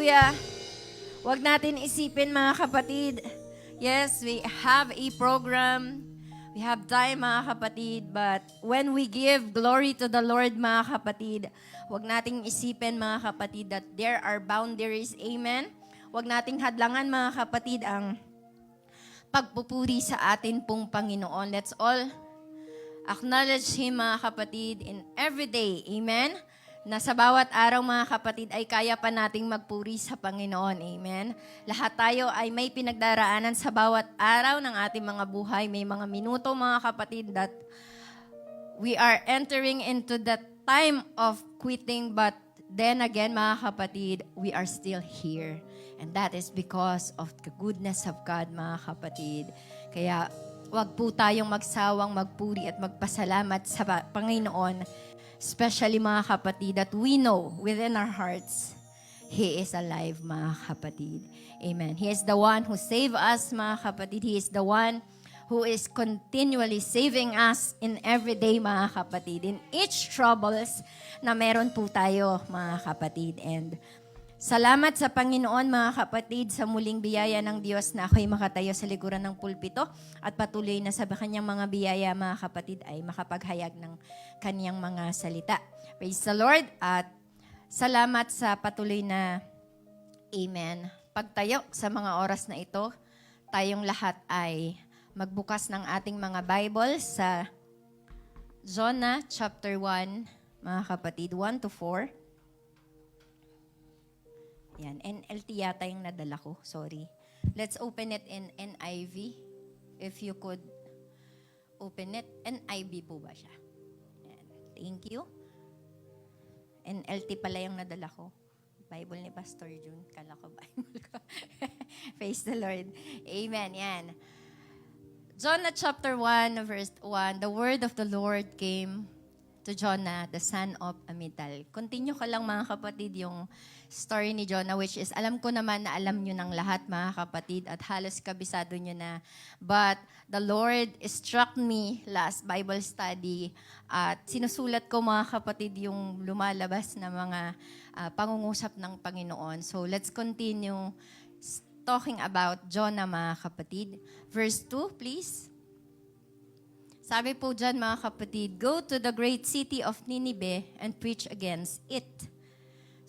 Hallelujah. Huwag natin isipin mga kapatid. Yes, we have a program. We have time mga kapatid. But when we give glory to the Lord mga kapatid, huwag nating isipin mga kapatid that there are boundaries. Amen? Huwag nating hadlangan mga kapatid ang pagpupuri sa atin pong Panginoon. Let's all acknowledge Him mga kapatid in every day. Amen? Na sa bawat araw mga kapatid ay kaya pa nating magpuri sa Panginoon. Amen? Lahat tayo ay may pinagdaraanan sa bawat araw ng ating mga buhay. May mga minuto mga kapatid that we are entering into that time of quitting, but then again mga kapatid, we are still here. And that is because of the goodness of God mga kapatid. Kaya wag po tayong magsawang magpuri at magpasalamat sa Panginoon. Especially mga kapatid, that we know within our hearts, He is alive mga kapatid. Amen. He is the one who saved us mga kapatid. He is the one who is continually saving us in every day mga kapatid. In each troubles na meron po tayo mga kapatid. And salamat sa Panginoon mga kapatid sa muling biyaya ng Diyos na ako'y makatayo sa likuran ng pulpito at patuloy na sa kanyang mga biyaya mga kapatid ay makapaghayag ng kanyang mga salita. Praise the Lord at salamat sa patuloy na amen. Pagtayo sa mga oras na ito, tayong lahat ay magbukas ng ating mga Bible sa Jonah chapter 1 mga kapatid, 1 to 4. Yan, NLT yata yung nadala ko. Sorry. Let's open it in NIV. If you could open it. NIV po ba siya? Yan. Thank you. NLT pala yung nadala ko. Bible ni Pastor June. Kala ko Bible ko. Praise the Lord. Amen. Yan. Jonah chapter 1 verse 1. The word of the Lord came to Jonah, the son of Amittai. Continue ka lang mga kapatid yung story ni Jonah, which is alam ko naman na alam nyo ng lahat mga kapatid at halos kabisado nyo na. But the Lord struck me last Bible study at sinusulat ko mga kapatid yung lumalabas na mga pangungusap ng Panginoon. So let's continue talking about Jonah mga kapatid. Verse 2 please. Sabi po dyan mga kapatid, go to the great city of Nineveh and preach against it.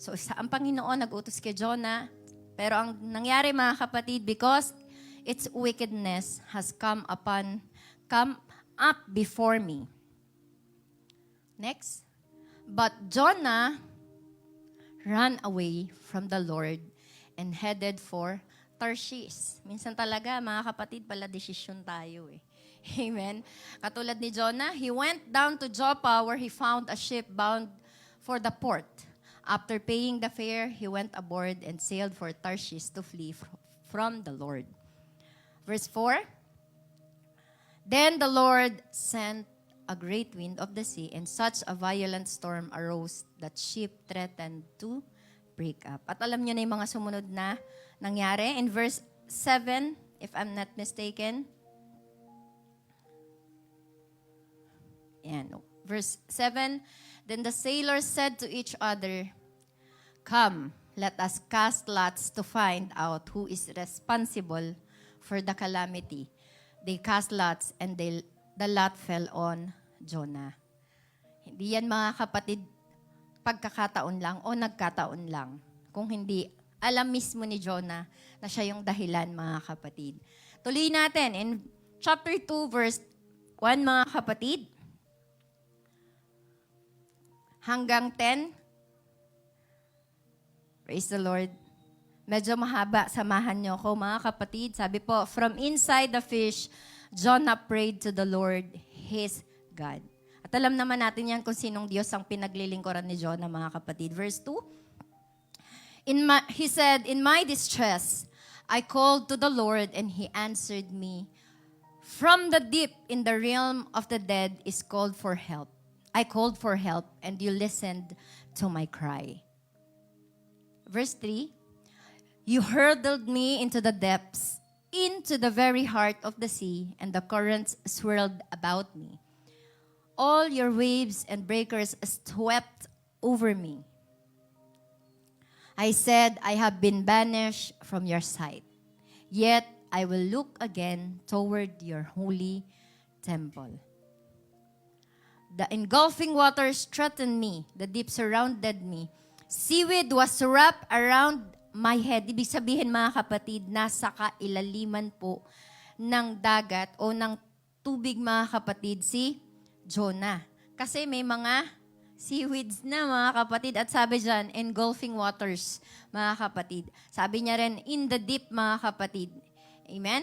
So ang Panginoon nag-utos kay Jonah, pero ang nangyari mga kapatid, because its wickedness has come up before me. Next. But Jonah ran away from the Lord and headed for Tarshish. Minsan talaga mga kapatid, pala desisyon tayo eh. Amen. Katulad ni Jonah, he went down to Joppa where he found a ship bound for the port. After paying the fare, he went aboard and sailed for Tarshish to flee from the Lord. Verse 4, then the Lord sent a great wind of the sea, and such a violent storm arose that ship threatened to break up. At alam niyo na yung mga sumunod na nangyari. In verse 7, if I'm not mistaken, verse 7, then the sailors said to each other, come, let us cast lots to find out who is responsible for the calamity. They cast lots and the lot fell on Jonah. Hindi yan mga kapatid, pagkakataon lang o nagkataon lang. Kung hindi, alam mismo ni Jonah na siya yung dahilan mga kapatid. Tuloy natin in chapter 2 verse 1 mga kapatid. Hanggang 10. Praise the Lord. Medyo mahaba, samahan niyo ako mga kapatid. Sabi po, from inside the fish, Jonah prayed to the Lord, his God. At alam naman natin yan kung sinong Diyos ang pinaglilingkuran ni Jonah mga kapatid. Verse 2. He said, in my distress, I called to the Lord and He answered me. From the deep in the realm of the dead is called for help. I called for help, and you listened to my cry. Verse 3, you hurled me into the depths, into the very heart of the sea, and the currents swirled about me. All your waves and breakers swept over me. I said, I have been banished from your sight. Yet I will look again toward your holy temple. The engulfing waters threatened me. The deep surrounded me. Seaweed was wrapped around my head. Ibig sabihin, mga kapatid, nasa kailaliman po ng dagat o ng tubig, mga kapatid, si Jonah. Kasi may mga seaweeds na, mga kapatid. At sabi dyan, engulfing waters, mga kapatid. Sabi niya rin, in the deep, mga kapatid. Amen?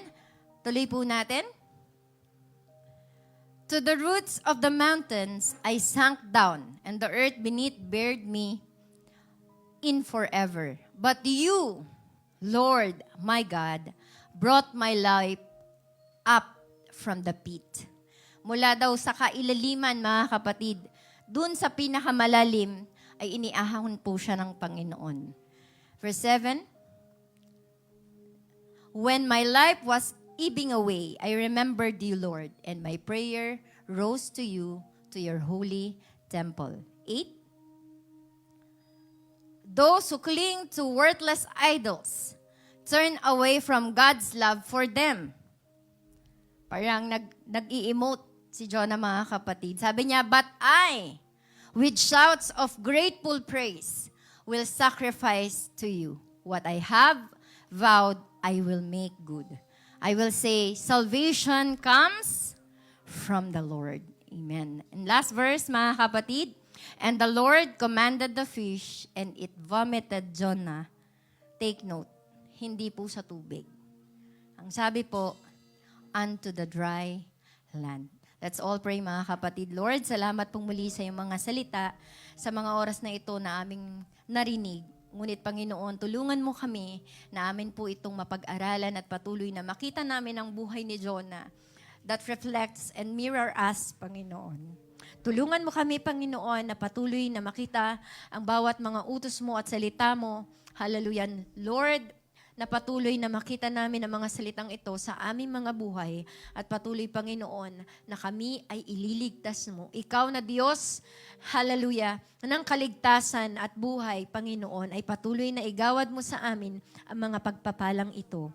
Tuloy po natin. To the roots of the mountains I sank down, and the earth beneath buried me in forever. But you, Lord, my God, brought my life up from the pit. Mula daw sa kailaliman, mga kapatid, dun sa pinakamalalim, ay iniahon po siya ng Panginoon. Verse 7, when my life was ebbing away, I remembered you, Lord, and my prayer rose to you, to your holy temple. 8, those who cling to worthless idols turn away from God's love for them. Parang nag-i-emote si Jonah, mga kapatid. Sabi niya, but I, with shouts of grateful praise, will sacrifice to you. What I have vowed, I will make good. I will say, salvation comes from the Lord. Amen. And last verse, mga kapatid, and the Lord commanded the fish, and it vomited Jonah. Take note, hindi po sa tubig. Ang sabi po, unto the dry land. Let's all pray, mga kapatid. Lord, salamat pong muli sa iyong mga salita sa mga oras na ito na aming narinig. Ngunit, Panginoon, tulungan mo kami na amin po itong mapag-aralan at patuloy na makita namin ang buhay ni Jonah that reflects and mirror us, Panginoon. Tulungan mo kami, Panginoon, na patuloy na makita ang bawat mga utos mo at salita mo. Hallelujah. Lord, na patuloy na makita namin ang mga salitang ito sa aming mga buhay at patuloy, Panginoon, na kami ay ililigtas mo. Ikaw na Diyos, hallelujah, ng kaligtasan at buhay, Panginoon, ay patuloy na igawad mo sa amin ang mga pagpapalang ito.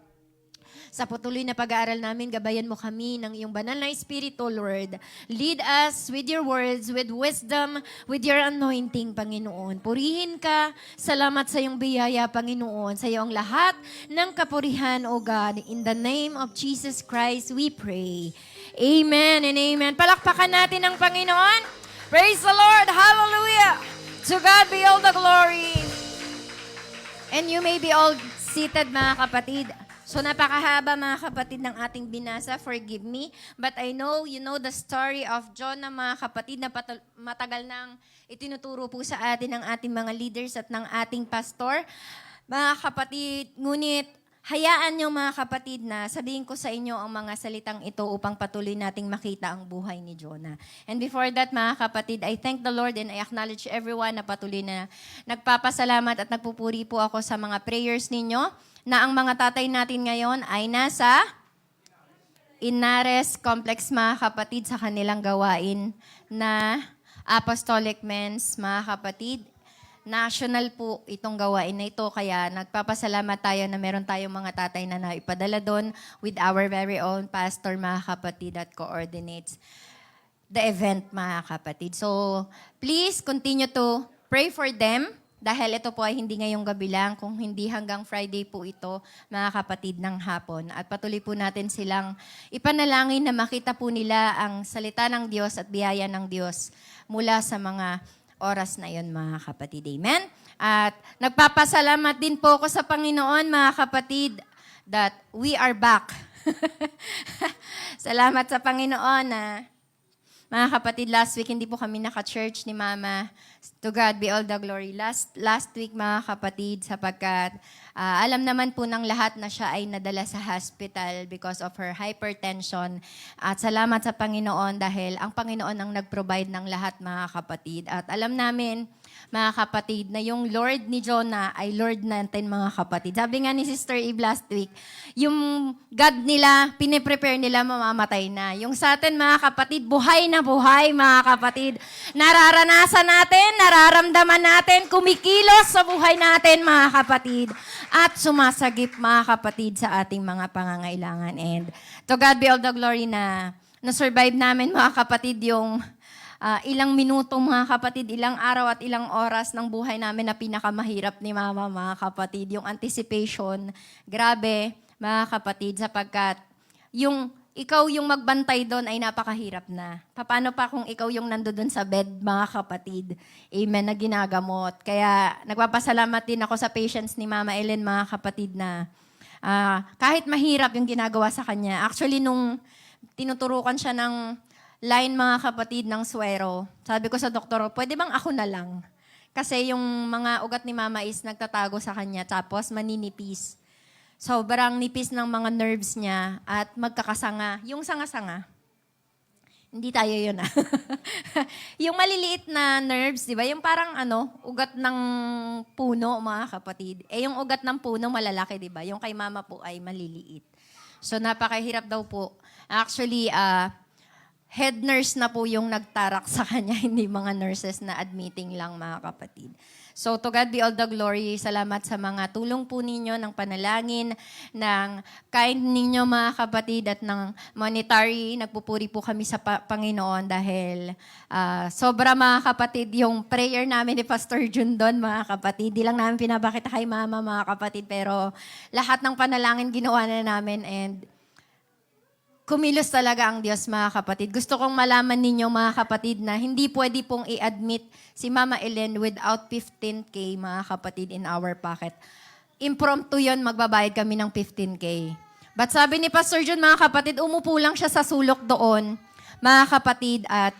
Sa patuloy na pag-aaral namin, gabayan mo kami ng iyong banal na Espiritu, Lord. Lead us with your words, with wisdom, with your anointing, Panginoon. Purihin ka. Salamat sa iyong biyaya, Panginoon. Sa iyong lahat ng kapurihan, O God. In the name of Jesus Christ, we pray. Amen and amen. Palakpakan natin ang Panginoon. Praise the Lord. Hallelujah. To God be all the glory. And you may be all seated, mga kapatid. So napakahaba, mga kapatid, ng ating binasa. Forgive me. But I know you know the story of Jonah, mga kapatid, na matagal nang itinuturo po sa atin ng ating mga leaders at ng ating pastor. Mga kapatid, ngunit hayaan niyo, mga kapatid, na sabihin ko sa inyo ang mga salitang ito upang patuloy nating makita ang buhay ni Jonah. And before that, mga kapatid, I thank the Lord and I acknowledge everyone na patuloy na nagpapasalamat at nagpupuri po ako sa mga prayers ninyo, na ang mga tatay natin ngayon ay nasa Inares Complex, mga kapatid, sa kanilang gawain na Apostolic Men's, mga kapatid. National po itong gawain na ito, kaya nagpapasalamat tayo na meron tayong mga tatay na naipadala doon with our very own pastor, mga kapatid, that coordinates the event, mga kapatid. So, please continue to pray for them. Dahil ito po ay hindi ngayong gabi lang, kung hindi hanggang Friday po ito, mga kapatid, ng hapon. At patuloy po natin silang ipanalangin na makita po nila ang salita ng Diyos at biyaya ng Diyos mula sa mga oras na yon, mga kapatid. Amen? At nagpapasalamat din po ako sa Panginoon, mga kapatid, that we are back. Salamat sa Panginoon na mga kapatid, last week hindi po kami naka-church ni Mama. To God be all the glory. Last week, mga kapatid, sapagkat alam naman po ng lahat na siya ay nadala sa hospital because of her hypertension. At salamat sa Panginoon dahil ang Panginoon ang nag-provide ng lahat, mga kapatid. At alam namin, mga kapatid, na yung Lord ni Jonah ay Lord natin, mga kapatid. Sabi nga ni Sister Eve last week, yung God nila, piniprepare nila, mamamatay na. Yung sa atin, mga kapatid, buhay na buhay, mga kapatid. Nararanasan natin, nararamdaman natin, kumikilos sa buhay natin, mga kapatid. At sumasagip, mga kapatid, sa ating mga pangangailangan. And to God be all the glory na na-survive namin, mga kapatid, yung ilang minuto, mga kapatid, ilang araw at ilang oras ng buhay namin na pinakamahirap ni Mama, mga kapatid. Yung anticipation, grabe, mga kapatid, sapagkat ikaw yung magbantay doon ay napakahirap na. Paano pa kung ikaw yung nandoon sa bed, mga kapatid? Amen, na ginagamot. Kaya nagpapasalamat din ako sa patience ni Mama Ellen, mga kapatid, na kahit mahirap yung ginagawa sa kanya. Actually, nung tinuturukan siya ng line, mga kapatid, ng suwero, sabi ko sa doktor, pwede bang ako na lang? Kasi yung mga ugat ni Mama is nagtatago sa kanya, tapos maninipis. Sobrang nipis ng mga nerves niya at magkakasanga. Yung sanga-sanga, hindi tayo yun yung maliliit na nerves, di ba? Yung parang ugat ng puno, mga kapatid. Yung ugat ng puno malalaki, di ba? Yung kay Mama po ay maliliit. So napakahirap daw po. Actually, head nurse na po yung nagtarak sa kanya, hindi mga nurses na admitting lang, mga kapatid. So to God be all the glory. Salamat sa mga tulong po ninyo ng panalangin, ng kind ninyo, mga kapatid, at ng monetary. Nagpupuri po kami sa Panginoon dahil sobra, mga kapatid, yung prayer namin ni Pastor Jun doon, mga kapatid. Di lang namin pinabakita kay Mama, mga kapatid, pero lahat ng panalangin ginawa na namin, and kumilos talaga ang Diyos, mga kapatid. Gusto kong malaman ninyo, mga kapatid, na hindi pwede pong i-admit si Mama Ellen without 15K, mga kapatid, in our pocket. Impromptu yun, magbabayad kami ng 15K. But sabi ni Pastor John, mga kapatid, umupo lang siya sa sulok doon, mga kapatid, at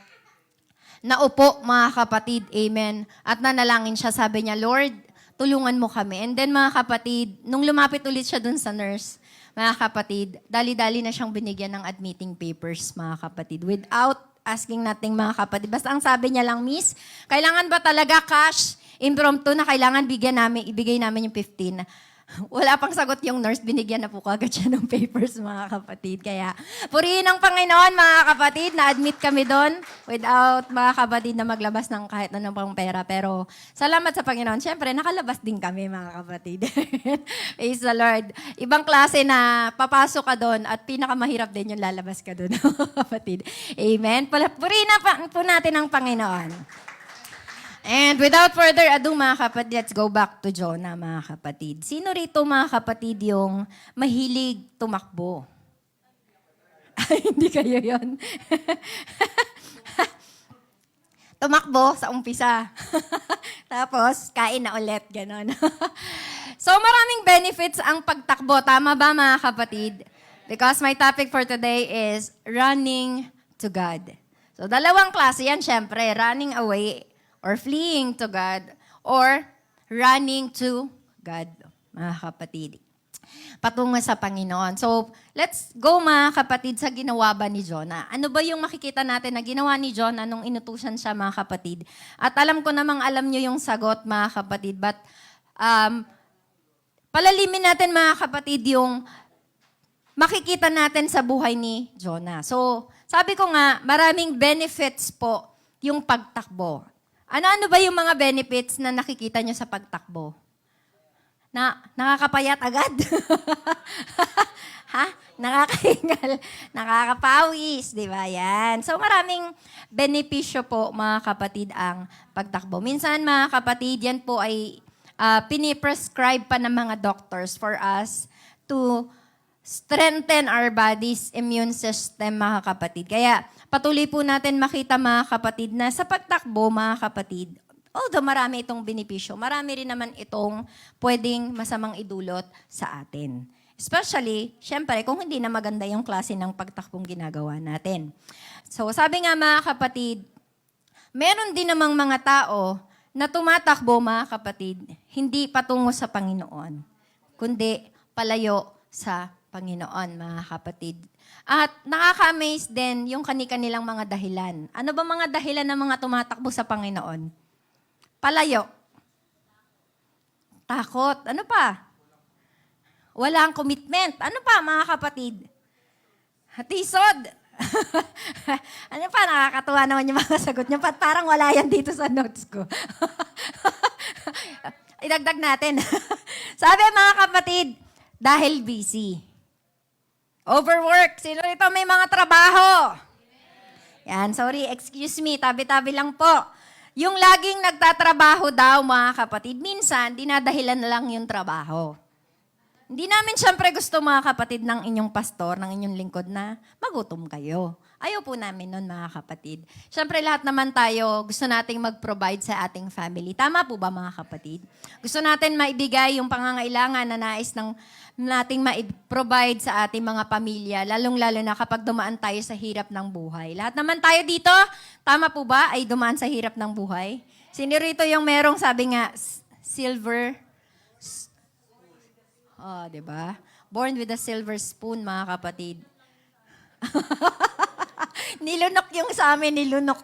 naupo, mga kapatid, amen. At nanalangin siya, sabi niya, Lord, tulungan mo kami. And then, mga kapatid, nung lumapit ulit siya dun sa nurse, mga kapatid, dali-dali na siyang binigyan ng admitting papers, mga kapatid, without asking nating, mga kapatid. Basta ang sabi niya lang, Miss, kailangan ba talaga cash? Impromptu na kailangan ibigay namin yung 15. Wala pang sagot yung nurse, binigyan na po kagad siya ng papers, mga kapatid. Kaya, purihin ang Panginoon, mga kapatid, na-admit kami doon without, mga kapatid, na maglabas ng kahit anong pang pera. Pero, salamat sa Panginoon. Siyempre, nakalabas din kami, mga kapatid. Praise the Lord. Ibang klase na papasok ka doon at pinakamahirap din yung lalabas ka doon, mga kapatid. Amen. Purihin na po natin ang Panginoon. And without further ado, mga kapatid, let's go back to Jonah, mga kapatid. Sino rito, mga kapatid, yung mahilig tumakbo? Hindi kayo yon. Tumakbo sa umpisa. Tapos, kain na ulit, gano'n. So, maraming benefits ang pagtakbo. Tama ba, mga kapatid? Because my topic for today is running to God. So, dalawang klase yan, syempre. Running away or fleeing to God, or running to God, mga kapatid. Patungo sa Panginoon. So, let's go, mga kapatid, sa ginawa ba ni Jonah. Ano ba yung makikita natin na ginawa ni Jonah nung inutusan siya, mga kapatid? At alam ko namang alam nyo yung sagot, mga kapatid, but palalimin natin, mga kapatid, yung makikita natin sa buhay ni Jonah. So, sabi ko nga, maraming benefits po yung pagtakbo. Ano ba yung mga benefits na nakikita nyo sa pagtakbo? Nakakapayat agad? Ha? Nakakahingal, nakakapawis, di ba yan? So maraming benepisyo po, mga kapatid, ang pagtakbo. Minsan, mga kapatid, yan po ay piniprescribe pa ng mga doctors for us to strengthen our body's immune system, mga kapatid. Kaya patuloy po natin makita, mga kapatid, na sa pagtakbo, mga kapatid, although marami itong benepisyo, marami rin naman itong pwedeng masamang idulot sa atin. Especially, syempre, kung hindi na maganda yung klase ng pagtakbong ginagawa natin. So, sabi nga, mga kapatid, meron din namang mga tao na tumatakbo, mga kapatid, hindi patungo sa Panginoon, kundi palayo sa Panginoon, mga kapatid. At nakaka-amaze din yung kanilang mga dahilan. Ano ba mga dahilan ng mga tumatakbo sa Panginoon? Palayo. Takot. Ano pa? Walang commitment. Ano pa, mga kapatid? Tisod. Ano pa, nakakatuwa naman yung mga sagot niyo. Parang wala yan dito sa notes ko. Idagdag natin. Sabi, mga kapatid, dahil busy. Overwork. Sino ito may mga trabaho? Yan, sorry, excuse me, tabi-tabi lang po. Yung laging nagtatrabaho daw, mga kapatid, minsan, dinadahilan na lang yung trabaho. Hindi namin siyempre gusto, mga kapatid, ng inyong pastor, ng inyong lingkod na magutom kayo. Ayaw po namin nun, mga kapatid. Siyempre, lahat naman tayo, gusto nating mag-provide sa ating family. Tama po ba, mga kapatid? Gusto natin maibigay yung pangangailangan na nais ng nating ma-provide sa ating mga pamilya, lalong-lalo na kapag dumaan tayo sa hirap ng buhay. Lahat naman tayo dito, tama po ba, ay dumaan sa hirap ng buhay? Sino rito yung merong, sabi nga, silver, di ba? Born with a silver spoon, mga kapatid. Nilunok yung sa amin, nilunok.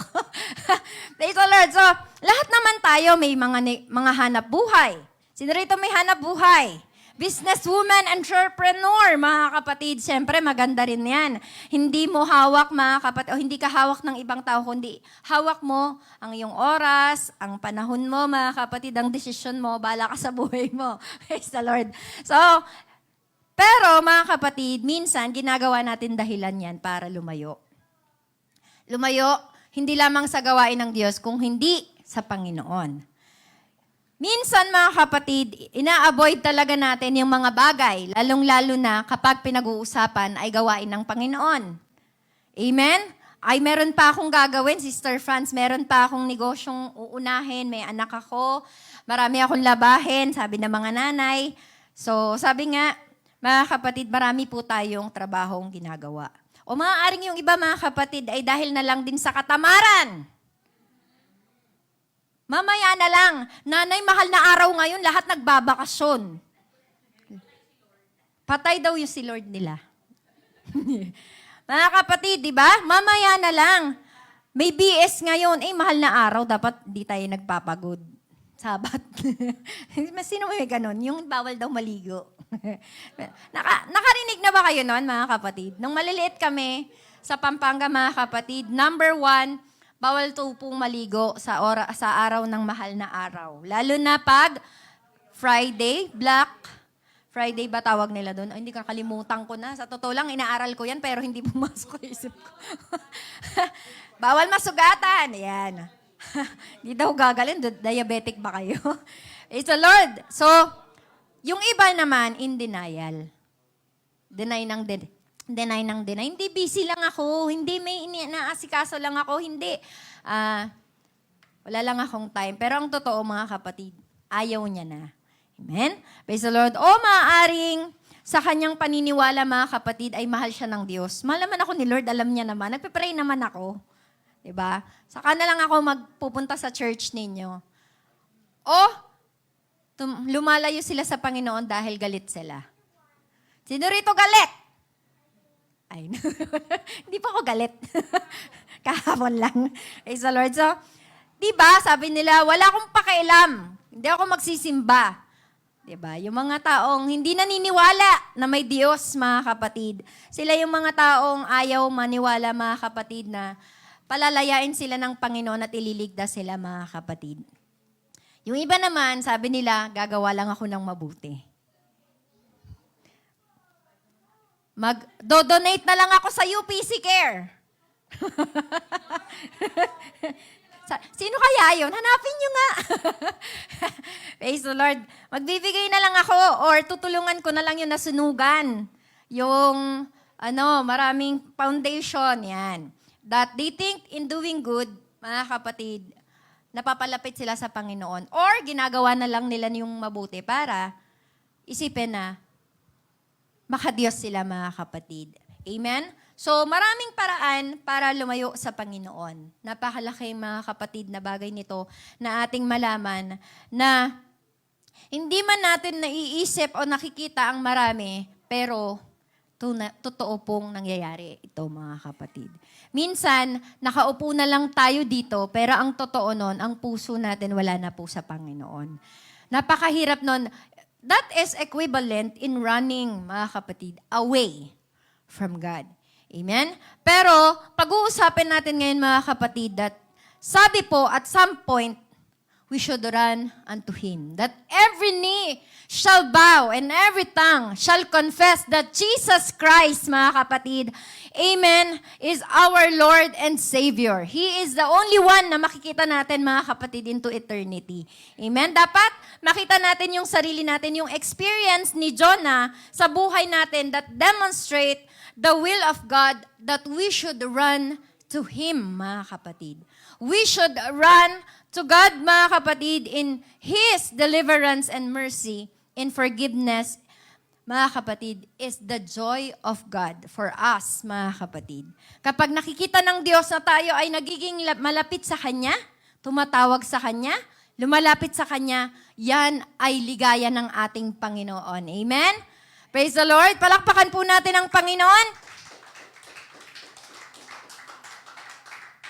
Praise the Lord. So, lahat naman tayo may mga hanap buhay. Sino rito may hanap buhay? Businesswoman, entrepreneur, mga kapatid. Siyempre, maganda rin yan. Hindi mo hawak, mga kapatid, o hindi ka hawak ng ibang tao, kundi hawak mo ang iyong oras, ang panahon mo, mga kapatid, ang desisyon mo, bala ka sa buhay mo. Praise the Lord. So, pero, mga kapatid, minsan, ginagawa natin dahilan yan para lumayo. Lumayo, hindi lamang sa gawain ng Diyos, kung hindi sa Panginoon. Minsan, mga kapatid, ina-avoid talaga natin yung mga bagay, lalong-lalo na kapag pinag-uusapan ay gawain ng Panginoon. Amen? Ay, meron pa akong gagawin, Sister Franz, meron pa akong negosyong uunahin, may anak ako, marami akong labahin, sabi ng mga nanay. So, sabi nga, mga kapatid, marami po tayong trabahong ginagawa. O maaaring yung iba, mga kapatid, ay dahil na lang din sa katamaran. Mamaya na lang. Nanay, mahal na araw ngayon, lahat nagbabakasyon. Patay daw yung si Lord nila. Mga kapatid, di ba? Mamaya na lang. May BS ngayon. Mahal na araw, dapat di tayo nagpapagod. Sabat. Sino may ganon? Yung bawal daw maligo. Nakarinig na ba kayo noon, mga kapatid? Nung maliliit kami sa Pampanga, mga kapatid, number 1, bawal pong maligo sa araw ng mahal na araw. Lalo na pag Friday, Black Friday ba tawag nila doon? Hindi kakalimutan ko na. Sa totoo lang, inaaral ko yan pero hindi pumasok sa isip ko. Bawal masugatan. Yan. Hindi daw gagalin. Diabetic ba kayo? It's the Lord. So, yung iba naman, in denial. Deny. Hindi, busy lang ako. Hindi, may inaasikaso lang ako. Hindi. Wala lang akong time. Pero ang totoo, mga kapatid, ayaw niya na. Amen? Praise the Lord. O maaaring sa kanyang paniniwala, mga kapatid, ay mahal siya ng Diyos. Mahal naman ako ni Lord, alam niya naman. Nagpe-pray naman ako. Diba? Saka na lang ako magpupunta sa church ninyo. O, lumalayo sila sa Panginoon dahil galit sila. Sino rito galit? Ay, hindi pa ako galit. Kahapon lang. Praise the Lord. So, di ba, sabi nila, wala akong pakialam. Hindi ako magsisimba. Di ba? Yung mga taong hindi naniniwala na may Diyos, mga kapatid. Sila yung mga taong ayaw maniwala, mga kapatid, na palalayain sila ng Panginoon at ililigtas sila, mga kapatid. Yung iba naman, sabi nila, gagawa lang ako ng mabuti. Mag-donate na lang ako sa UPC Care. Sino kaya yun? Hanapin nyo nga. Praise the Lord. Magbibigay na lang ako or tutulungan ko na lang yung nasunugan. Yung, maraming foundation, yan. That they think in doing good, mga kapatid, napapalapit sila sa Panginoon. Or ginagawa na lang nila yung mabuti para isipin na makadiyos sila, mga kapatid. Amen? So, maraming paraan para lumayo sa Panginoon. Napakalaki, mga kapatid, na bagay nito na ating malaman na hindi man natin naiisip o nakikita ang marami, pero totoo pong nangyayari ito, mga kapatid. Minsan, nakaupo na lang tayo dito, pero ang totoo nun, ang puso natin wala na po sa Panginoon. Napakahirap nun. That is equivalent in running, mga kapatid, away from God. Amen? Pero, pag-uusapin natin ngayon, mga kapatid, that sabi po, at some point, we should run unto Him. That every knee shall bow and every tongue shall confess that Jesus Christ, mga kapatid, amen, is our Lord and Savior. He is the only one na makikita natin, mga kapatid, into eternity. Amen? Dapat makita natin yung sarili natin, yung experience ni Jonah sa buhay natin that demonstrate the will of God that we should run to Him, mga kapatid. We should run to God, mga kapatid, in His deliverance and mercy, in forgiveness, mga kapatid, is the joy of God for us, mga kapatid. Kapag nakikita ng Diyos na tayo ay nagiging malapit sa Kanya, tumatawag sa Kanya, lumalapit sa Kanya, yan ay ligaya ng ating Panginoon. Amen? Praise the Lord. Palakpakan po natin ang Panginoon.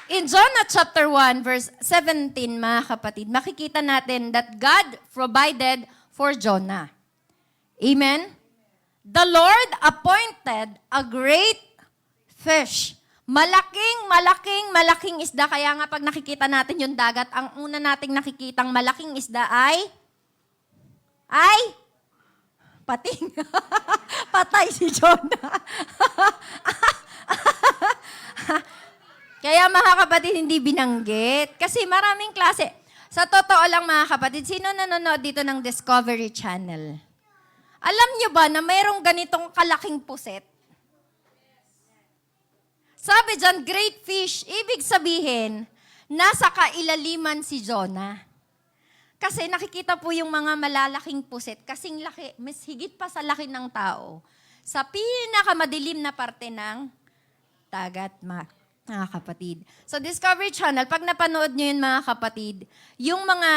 In Jonah chapter 1, verse 17, mga kapatid, makikita natin that God provided for Jonah. Amen? The Lord appointed a great fish. Malaking isda. Kaya nga pag nakikita natin yung dagat, ang una nating nakikitang malaking isda ay pating. Patay si Jonah. Kaya mga kapatid, hindi binanggit. Kasi maraming klase. Sa totoo lang mga kapatid, sino nanonood dito ng Discovery Channel? Alam nyo ba na mayroong ganitong kalaking puset? Sabi dyan, great fish. Ibig sabihin, nasa kailaliman si Jonah. Kasi nakikita po yung mga malalaking puset, kasing laki, mas higit pa sa laki ng tao, sa pinakamadilim na parte ng dagat, mga kapatid. So Discovery Channel, pag napanood nyo yun, mga kapatid, yung mga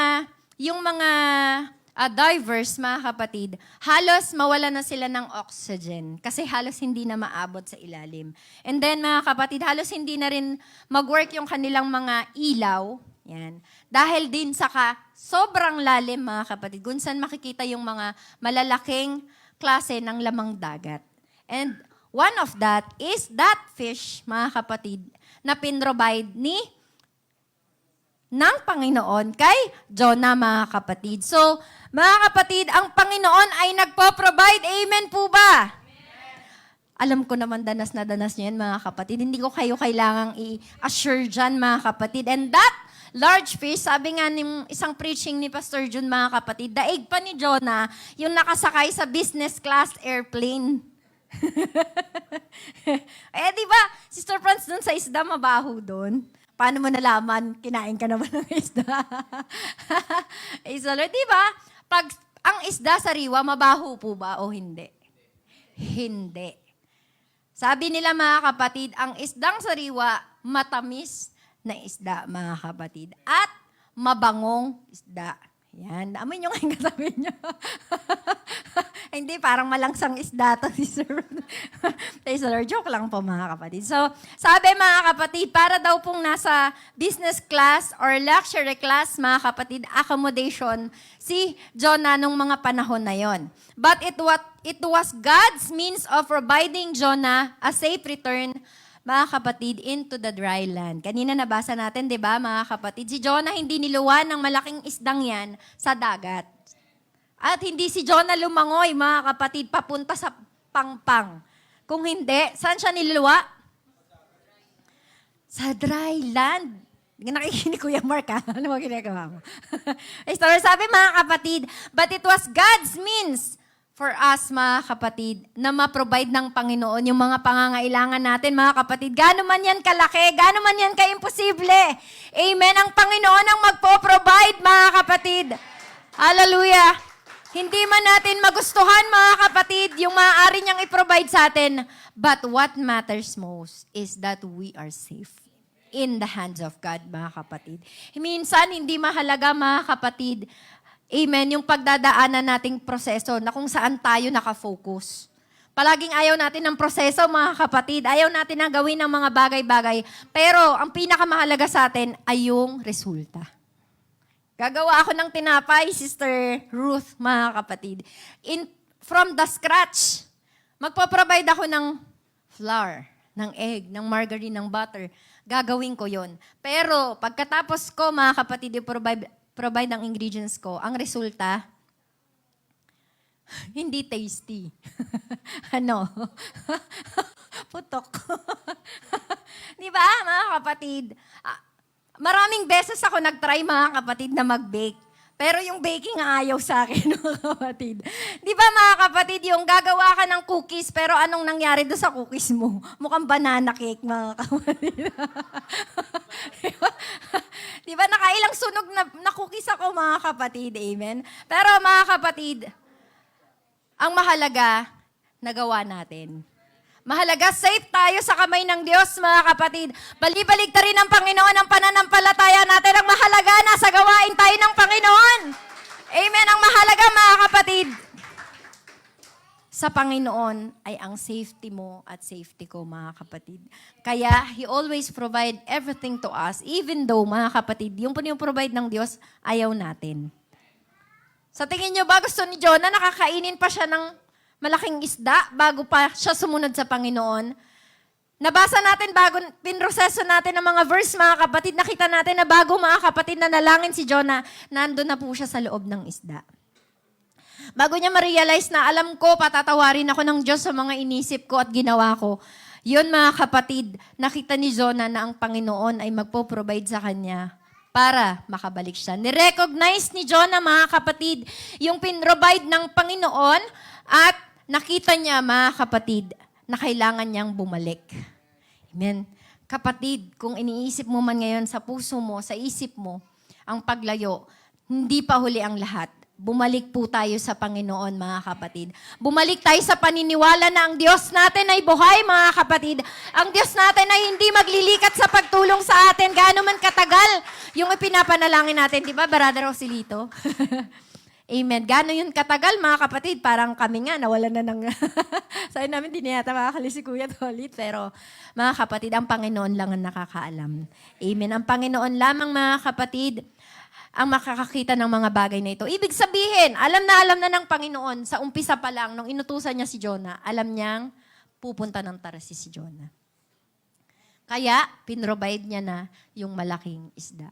divers, mga kapatid, halos mawala na sila ng oxygen kasi halos hindi na maabot sa ilalim. And then, mga kapatid, halos hindi na rin mag-work yung kanilang mga ilaw. Yan. Dahil din sa sobrang lalim, mga kapatid, kung saan makikita yung mga malalaking klase ng lamang dagat. And one of that is that fish, mga kapatid, na pinrovide ng Panginoon kay Jonah, mga kapatid. So, mga kapatid, ang Panginoon ay nagpo-provide. Amen po ba? Amen. Alam ko naman danas na danas niyo yan, mga kapatid. Hindi ko kayo kailangang i-assure dyan, mga kapatid. And that large fish, sabi nga ng isang preaching ni Pastor Jun, mga kapatid, daig pa ni Jonah yung nakasakay sa business class airplane. Di ba, Sister Franz, dun sa isda, mabaho dun. Paano mo nalaman? Kinain ka naman ng isda. Di ba? Pag ang isda sariwa, mabaho po ba o hindi? Hindi. Sabi nila, mga kapatid, ang isdang sariwa, matamis na isda, mga kapatid. At mabangong isda. Yan. Amoy nyo nga yung katabi nyo. Hindi, parang malangsang isda to si Sir. Joke lang po, mga kapatid. So, sabi, mga kapatid, para daw pong nasa business class or luxury class, mga kapatid, accommodation, si Jonah nung mga panahon na yon. But it was God's means of providing Jonah a safe return, mga kapatid, into the dry land. Kanina nabasa natin, di ba, mga kapatid? Si Jonah hindi niluwan ng malaking isdang yan sa dagat. At hindi si Jonah lumangoy, mga kapatid, papunta sa pangpang. Kung hindi, saan siya niluwa? Sa dry land. Nakikinig Kuya Mark, ha? Ano mo ginagawa mo? Sabi, mga kapatid, but it was God's means for us, mga kapatid, na ma-provide ng Panginoon yung mga pangangailangan natin, mga kapatid. Gaano man yan kalaki, gaano man yan kaimposible. Amen. Ang Panginoon ang magpo-provide, mga kapatid. Hallelujah. Hindi man natin magustuhan, mga kapatid, yung maaari niyang i-provide sa atin. But what matters most is that we are safe in the hands of God, mga kapatid. Minsan, hindi mahalaga, mga kapatid, amen, yung pagdadaanan nating proseso na kung saan tayo nakafocus. Palaging ayaw natin ng proseso, mga kapatid. Ayaw natin na gawin ng mga bagay-bagay. Pero ang pinakamahalaga sa atin ay yung resulta. Gagawa ako ng tinapay, Sister Ruth, mga kapatid. From the scratch, magpo-provide ako ng flour, ng egg, ng margarine, ng butter. Gagawin ko yon. Pero pagkatapos ko, mga kapatid, provide ang ingredients ko, ang resulta, hindi tasty. Ano? Putok. Di ba, mga kapatid? Maraming beses ako nag-try, mga kapatid, na mag-bake. Pero yung baking ayaw sa akin, mga kapatid. Di ba, mga kapatid, yung gagawa ka ng cookies, pero anong nangyari doon sa cookies mo? Mukhang banana cake, mga kapatid. Di ba, nakailang sunog na cookies ako, mga kapatid. Amen? Pero, mga kapatid, ang mahalaga, nagawa natin. Mahalaga, safe tayo sa kamay ng Diyos, mga kapatid. Balibalig ta rin ng Panginoon ang pananampalataya natin. Ang mahalaga, nasa gawain tayo ng Panginoon. Amen. Ang mahalaga, mga kapatid, sa Panginoon ay ang safety mo at safety ko, mga kapatid. Kaya, He always provide everything to us, even though, mga kapatid, yung provide ng Diyos, ayaw natin. Sa tingin nyo ba, gusto ni Jonah, nakakainin pa siya ng malaking isda bago pa siya sumunod sa Panginoon? Nabasa natin bago pinroseso natin ang mga verse, mga kapatid, nakita natin na bago, mga kapatid, na nalangin si Jonah, nandun na po siya sa loob ng isda. Bago niya ma-realize na alam ko, patatawarin ako ng Diyos sa mga inisip ko at ginawa ko, yun, mga kapatid, nakita ni Jonah na ang Panginoon ay magpo-provide sa kanya para makabalik siya. Nirecognize ni Jonah, mga kapatid, yung pinrovide ng Panginoon at nakita niya, mga kapatid, na kailangan niyang bumalik. Amen. Kapatid, kung iniisip mo man ngayon sa puso mo, sa isip mo, ang paglayo, hindi pa huli ang lahat. Bumalik po tayo sa Panginoon, mga kapatid. Bumalik tayo sa paniniwala na ang Diyos natin ay buhay, mga kapatid. Ang Diyos natin ay hindi maglilikat sa pagtulong sa atin. Gaano man katagal yung ipinapanalangin natin. Di ba, Brother Rosilito? Amen. Gaano yun katagal, mga kapatid? Parang kami nga, nawalan na ng... Sabi namin, di na yata makakali si Kuya Tolit. Pero, mga kapatid, ang Panginoon lang ang nakakaalam. Amen. Ang Panginoon lamang, mga kapatid, ang makakakita ng mga bagay na ito. Ibig sabihin, alam na ng Panginoon, sa umpisa pa lang, nung inutusan niya si Jonah, alam niyang pupunta ng Tarsis si Jonah. Kaya, pinrovide niya na yung malaking isda.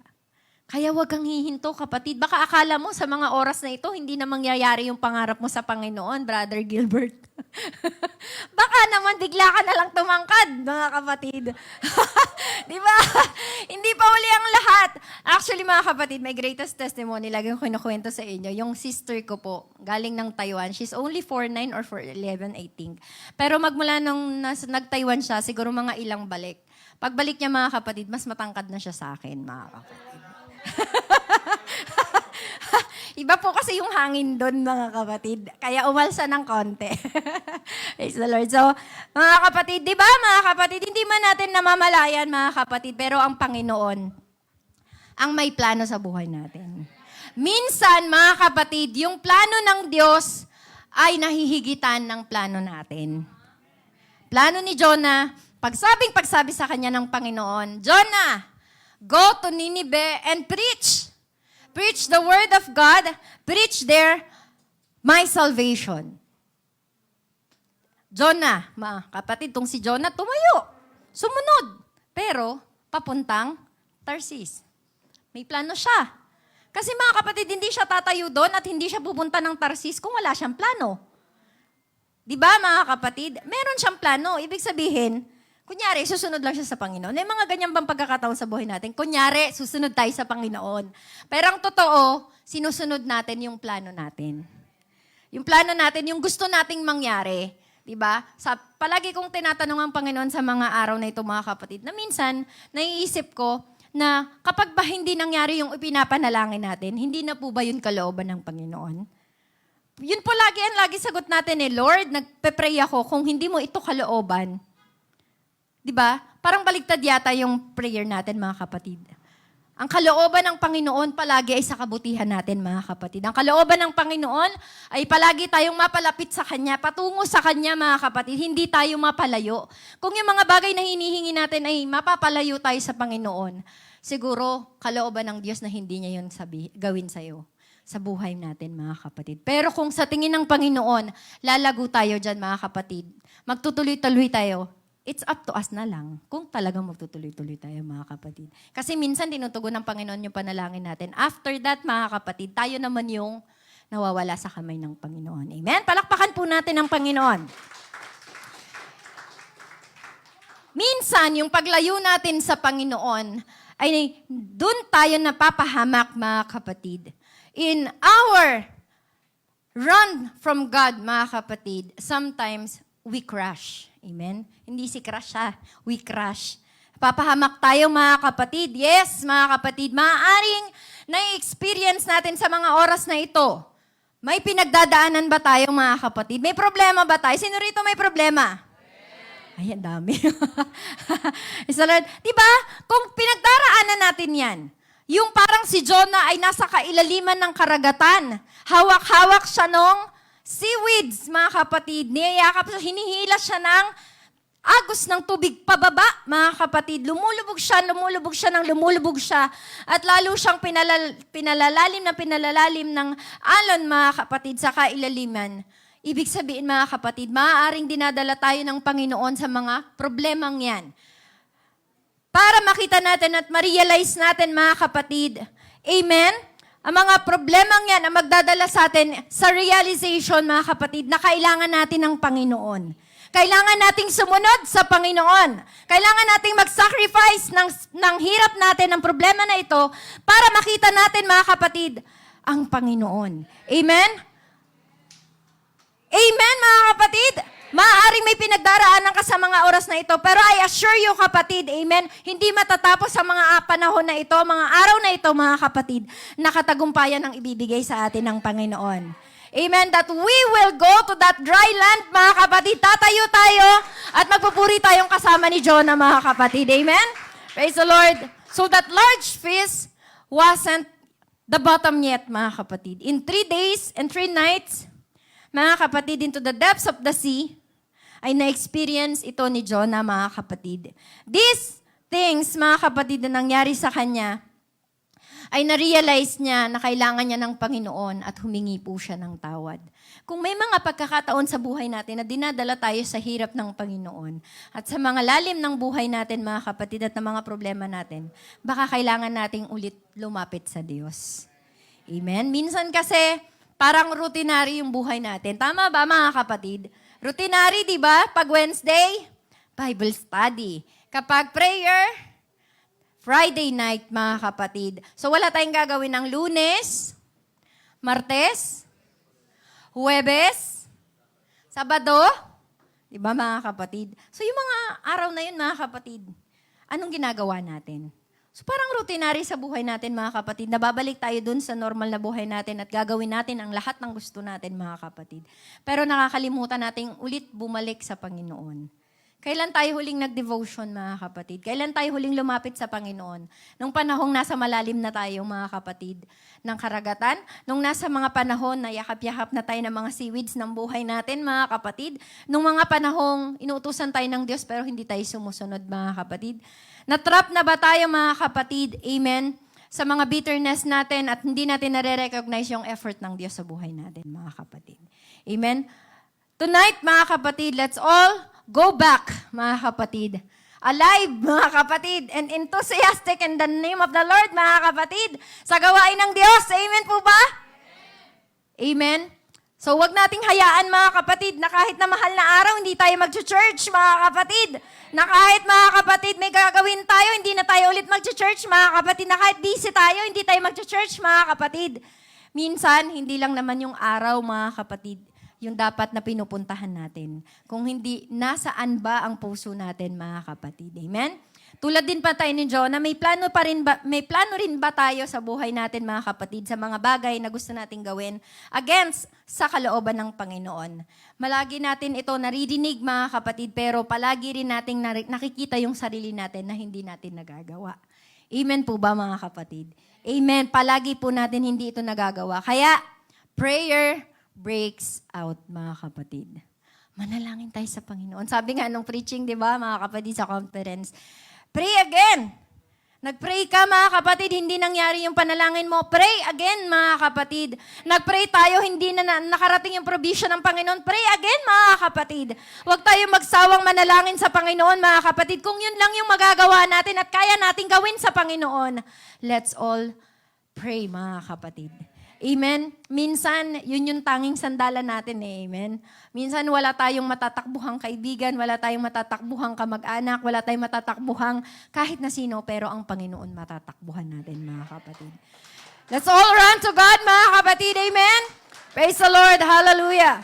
Kaya huwag kang hihinto, kapatid. Baka akala mo sa mga oras na ito, hindi na mangyayari yung pangarap mo sa Panginoon, Brother Gilbert. Baka naman bigla ka na lang tumangkad, mga kapatid. Di ba? Hindi pa uli ang lahat. Actually, mga kapatid, my greatest testimony, lagi ko kinukwento sa inyo, yung sister ko po, galing ng Taiwan. She's only 4'9" or 4'11", I think. Pero magmula nung nag-Taiwan siya, siguro mga ilang balik. Pagbalik niya, mga kapatid, mas matangkad na siya sa akin, mga kapatid. Iba po kasi yung hangin doon, mga kapatid. Kaya umalsa ng konti. Praise the Lord. So, mga kapatid, di ba, mga kapatid, hindi man natin namamalayan, mga kapatid, pero ang Panginoon, ang may plano sa buhay natin. Minsan, mga kapatid, yung plano ng Diyos ay nahihigitan ng plano natin. Plano ni Jonah, pagsabi sa kanya ng Panginoon, Jonah, go to Nineveh and preach. Preach the word of God. Preach there my salvation. Jonah, mga kapatid, tong si Jonah, tumayo. Sumunod. Pero, papuntang Tarsis. May plano siya. Kasi mga kapatid, hindi siya tatayo doon at hindi siya pupunta ng Tarsis kung wala siyang plano. Di ba, mga kapatid? Meron siyang plano. Ibig sabihin, kunyari, susunod lang siya sa Panginoon. May mga ganyan bang pagkakataon sa buhay natin? Kunyari, susunod tayo sa Panginoon. Pero ang totoo, sinusunod natin yung plano natin. Yung plano natin, yung gusto nating mangyari. Diba? Palagi kong tinatanong ang Panginoon sa mga araw na ito, mga kapatid, na minsan, naiisip ko na kapag ba hindi nangyari yung ipinapanalangin natin, hindi na po ba yun kalooban ng Panginoon? Yun po lagi sagot natin Lord, nagpe-pray ako, kung hindi mo ito kalooban, diba? Parang baligtad yata yung prayer natin, mga kapatid. Ang kalooban ng Panginoon palagi ay sa kabutihan natin, mga kapatid. Ang kalooban ng Panginoon ay palagi tayong mapalapit sa Kanya, patungo sa Kanya, mga kapatid. Hindi tayo mapalayo. Kung yung mga bagay na hinihingi natin ay mapapalayo tayo sa Panginoon, siguro kalooban ng Diyos na hindi niya yun gawin sa'yo sa buhay natin, mga kapatid. Pero kung sa tingin ng Panginoon, lalago tayo dyan, mga kapatid. Magtutuloy-tuloy tayo. It's up to us na lang kung talagang magtutuloy-tuloy tayo, mga kapatid. Kasi minsan tinutugon ng Panginoon yung panalangin natin. After that, mga kapatid, tayo naman yung nawawala sa kamay ng Panginoon. Amen? Palakpakan po natin ang Panginoon. Minsan, yung paglayo natin sa Panginoon, ay dun tayo napapahamak, mga kapatid. In our run from God, mga kapatid, sometimes we crash. Amen? Hindi si crash ha, we crash. Papahamak tayo, mga kapatid. Yes, mga kapatid, maaaring na-experience natin sa mga oras na ito. May pinagdadaanan ba tayo, mga kapatid? May problema ba tayo? Sino rito may problema? Ay, ang dami. Diba? Kung pinagdaraanan natin yan, yung parang si Jonah ay nasa kailaliman ng karagatan. Hawak-hawak siya nung seaweeds, mga kapatid. Niyayakap siya, hinihila siya ng agos ng tubig pababa, mga kapatid. Lumulubog siya at lalo siyang pinalalalim ng alon, mga kapatid, sa kailaliman. Ibig sabihin, mga kapatid, maaaring dinadala tayo ng Panginoon sa mga problemang yan. Para makita natin at ma-realize natin, mga kapatid, amen? Ang mga problemang yan ang magdadala sa atin sa realization, mga kapatid, na kailangan natin ng Panginoon. Kailangan nating sumunod sa Panginoon. Kailangan nating mag-sacrifice ng hirap natin, ng problema na ito, para makita natin, mga kapatid, ang Panginoon. Amen? Amen, mga kapatid? Maaaring may pinagdaraanan ka sa mga oras na ito, pero I assure you, kapatid, amen, hindi matatapos sa mga panahon na ito, mga araw na ito, mga kapatid, na katagumpayan ang ibibigay sa atin ng Panginoon. Amen, that we will go to that dry land, mga kapatid. Tatayo tayo at magpupuri tayong kasama ni Jonah, mga kapatid. Amen? Praise the Lord. So that large fish wasn't the bottom yet, mga kapatid. In 3 days and 3 nights, mga kapatid, into the depths of the sea, ay na-experience ito ni Jonah, mga kapatid. These things, mga kapatid, na nangyari sa kanya, ay na-realize niya na kailangan niya ng Panginoon at humingi po siya ng tawad. Kung may mga pagkakataon sa buhay natin na dinadala tayo sa hirap ng Panginoon at sa mga lalim ng buhay natin, mga kapatid, at ng mga problema natin, baka kailangan nating ulit lumapit sa Diyos. Amen? Minsan kasi, parang routinary yung buhay natin. Tama ba, mga kapatid? Routinary, di ba? Pag Wednesday, Bible study. Kapag prayer, Friday night, mga kapatid. So wala tayong gagawin ng Lunes, Martes, Huwebes, Sabado, di ba, mga kapatid? So yung mga araw na yun, mga kapatid, anong ginagawa natin? So parang routinary sa buhay natin, mga kapatid. Nababalik tayo dun sa normal na buhay natin at gagawin natin ang lahat ng gusto natin, mga kapatid. Pero nakakalimutan nating ulit bumalik sa Panginoon. Kailan tayo huling nag-devotion, mga kapatid? Kailan tayo huling lumapit sa Panginoon? Nung panahong nasa malalim na tayo, mga kapatid, ng karagatan? Nung nasa mga panahon na yakap-yakap na tayo ng mga seaweeds ng buhay natin, mga kapatid? Nung mga panahong inuutusan tayo ng Diyos pero hindi tayo sumusunod, mga kapatid? Natrap na ba tayo, mga kapatid? Amen? Sa mga bitterness natin at hindi natin nare-recognize yung effort ng Diyos sa buhay natin, mga kapatid. Amen? Tonight, mga kapatid, let's all go back, mga kapatid. Alive, mga kapatid, and enthusiastic in the name of the Lord, mga kapatid, sa gawain ng Diyos. Amen po ba? Amen? So, wag nating hayaan, mga kapatid, na kahit na mahal na araw, hindi tayo mag-church, mga kapatid. Na kahit, mga kapatid, may gagawin tayo, hindi na tayo ulit mag-church, mga kapatid. Na kahit busy tayo, hindi tayo mag-church, mga kapatid. Minsan, hindi lang naman yung araw, mga kapatid, yung dapat na pinupuntahan natin. Kung hindi, nasaan ba ang puso natin, mga kapatid? Amen? Tulad din pa tayo ni Jonah, may plano rin ba tayo sa buhay natin, mga kapatid, sa mga bagay na gusto nating gawin against sa kalooban ng Panginoon? Malagi natin ito naririnig, mga kapatid, pero palagi rin nating nakikita yung sarili natin na hindi natin nagagawa. Amen po ba mga kapatid? Amen. Palagi po natin hindi ito nagagawa. Kaya, prayer breaks out mga kapatid. Manalangin tayo sa Panginoon. Sabi nga nung preaching, di ba mga kapatid sa conference, pray again. Nag-pray ka mga kapatid, hindi nangyari yung panalangin mo. Pray again mga kapatid. Nag-pray tayo, hindi na nakarating yung provision ng Panginoon. Pray again mga kapatid. Huwag tayo magsawang manalangin sa Panginoon mga kapatid. Kung yun lang yung magagawa natin at kaya natin gawin sa Panginoon, let's all pray mga kapatid. Amen? Minsan, yun yung tanging sandalan natin eh. Amen? Minsan, wala tayong matatakbuhang kaibigan, wala tayong matatakbuhang kamag-anak, wala tayong matatakbuhang kahit na sino, pero ang Panginoon matatakbuhan natin, mga kapatid. Let's all run to God, mga kapatid. Amen? Praise the Lord. Hallelujah.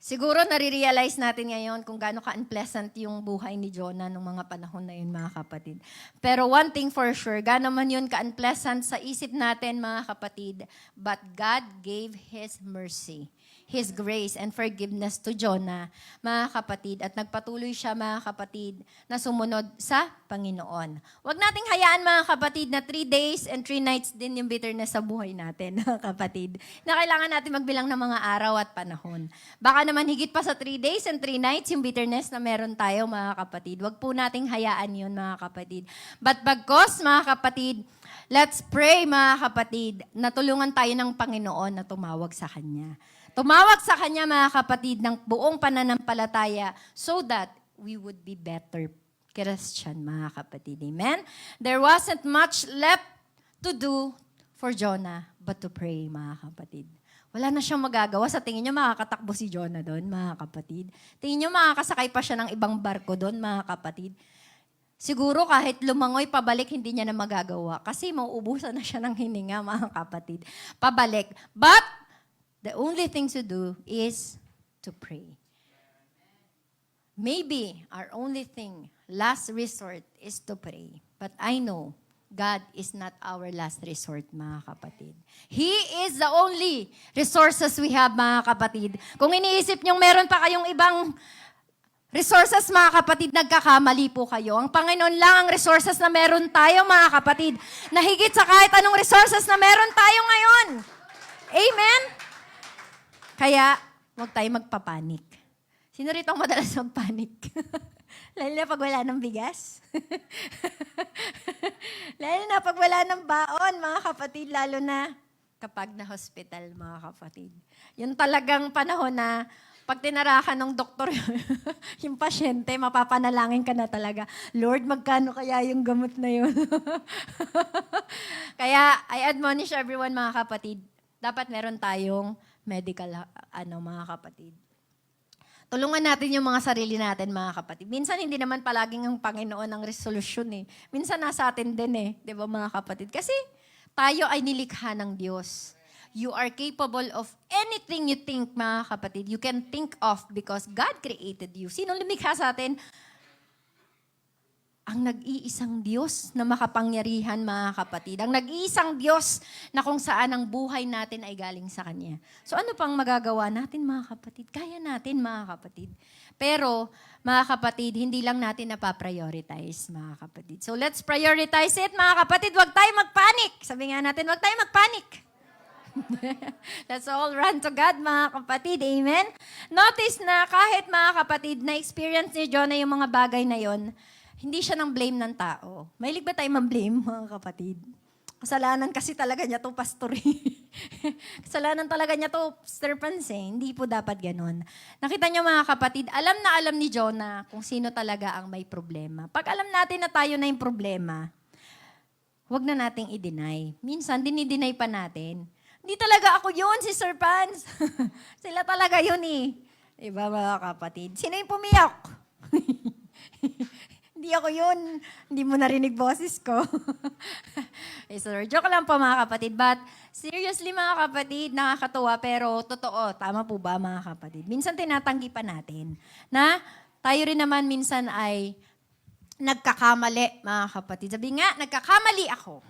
Siguro nare-realize natin ngayon kung gaano ka-unpleasant yung buhay ni Jonah nung mga panahon na yun, mga kapatid. Pero one thing for sure, gaano man yun ka-unpleasant sa isip natin, mga kapatid, but God gave His mercy, His grace and forgiveness to Jonah, mga kapatid, at nagpatuloy siya, mga kapatid, na sumunod sa Panginoon. Huwag nating hayaan, mga kapatid, na 3 days and 3 nights din yung bitterness sa buhay natin, mga kapatid, na kailangan natin magbilang ng mga araw at panahon. Baka naman higit pa sa 3 days and 3 nights yung bitterness na meron tayo, mga kapatid. Huwag po nating hayaan yun, mga kapatid. But bagkos, mga kapatid, let's pray, mga kapatid, na tulungan tayo ng Panginoon na tumawag sa Kanya. Tumawag sa Kanya, mga kapatid, ng buong pananampalataya so that we would be better Christian, mga kapatid. Amen? There wasn't much left to do for Jonah but to pray, mga kapatid. Wala na siyang magagawa. Sa tingin niyo, makakatakbo si Jonah doon, mga kapatid. Tingin niyo, makakasakay pa siya ng ibang barko doon, mga kapatid. Siguro kahit lumangoy pabalik, hindi niya na magagawa. Kasi mauubusan na siya ng hininga, mga kapatid. Pabalik. But, the only thing to do is to pray. Maybe our only thing, last resort, is to pray. But I know God is not our last resort, mga kapatid. He is the only resources we have, mga kapatid. Kung iniisip niyong meron pa kayong ibang resources, mga kapatid, nagkakamali po kayo. Ang Panginoon lang ang resources na meron tayo, mga kapatid, na higit sa kahit anong resources na meron tayo ngayon. Amen? Kaya, huwag tayo magpapanik. Sino rito ang madalas magpanik? Lalo na pag wala ng bigas. Lalo na pag wala ng baon, mga kapatid. Lalo na kapag na-hospital, mga kapatid. Yun talagang panahon na pag tinarakan ng doktor yung pasyente, mapapanalangin ka na talaga. Lord, magkano kaya yung gamot na yun? Kaya, I admonish everyone, mga kapatid, dapat meron tayong medical, mga kapatid. Tulungan natin yung mga sarili natin, mga kapatid. Minsan, hindi naman palaging ang Panginoon ang resolusyon eh. Minsan, nasa atin din eh. Di ba, mga kapatid? Kasi, tayo ay nilikha ng Diyos. You are capable of anything you think, mga kapatid. You can think of because God created you. Sino lumikha sa atin? Ang nag-iisang Diyos na makapangyarihan, mga kapatid. Ang nag-iisang Diyos na kung saan ang buhay natin ay galing sa Kanya. So ano pang magagawa natin, mga kapatid? Kaya natin, mga kapatid. Pero, mga kapatid, hindi lang natin napaprioritize, mga kapatid. So let's prioritize it, mga kapatid. Huwag tayo magpanik. Sabi nga natin, huwag tayo magpanik. Let's all run to God, mga kapatid. Amen? Notice na kahit, mga kapatid, na-experience ni Jonah yung mga bagay na yon, hindi siya nang blame ng tao. Mahilig ba tayo mag-blame, mga kapatid? Kasalanan kasi talaga niya to, pastor. Kasalanan talaga niya to, serpents eh. Hindi po dapat ganun. Nakita niyo, mga kapatid, alam na alam ni Jonah kung sino talaga ang may problema. Pag alam natin na tayo na yung problema, huwag na nating i-deny. Minsan, dinideny pa natin. Hindi talaga ako yun, si Sir Pans. Sila talaga yun eh. Diba, mga kapatid? Sino yung pumiyak? Hindi ako yun. Hindi mo narinig boses ko. Eh, sir, joke lang po, mga kapatid. But seriously, mga kapatid, nakakatuwa pero totoo. Tama po ba, mga kapatid? Minsan tinatanggi pa natin na tayo rin naman minsan ay nagkakamali, mga kapatid. Sabi nga, nagkakamali ako.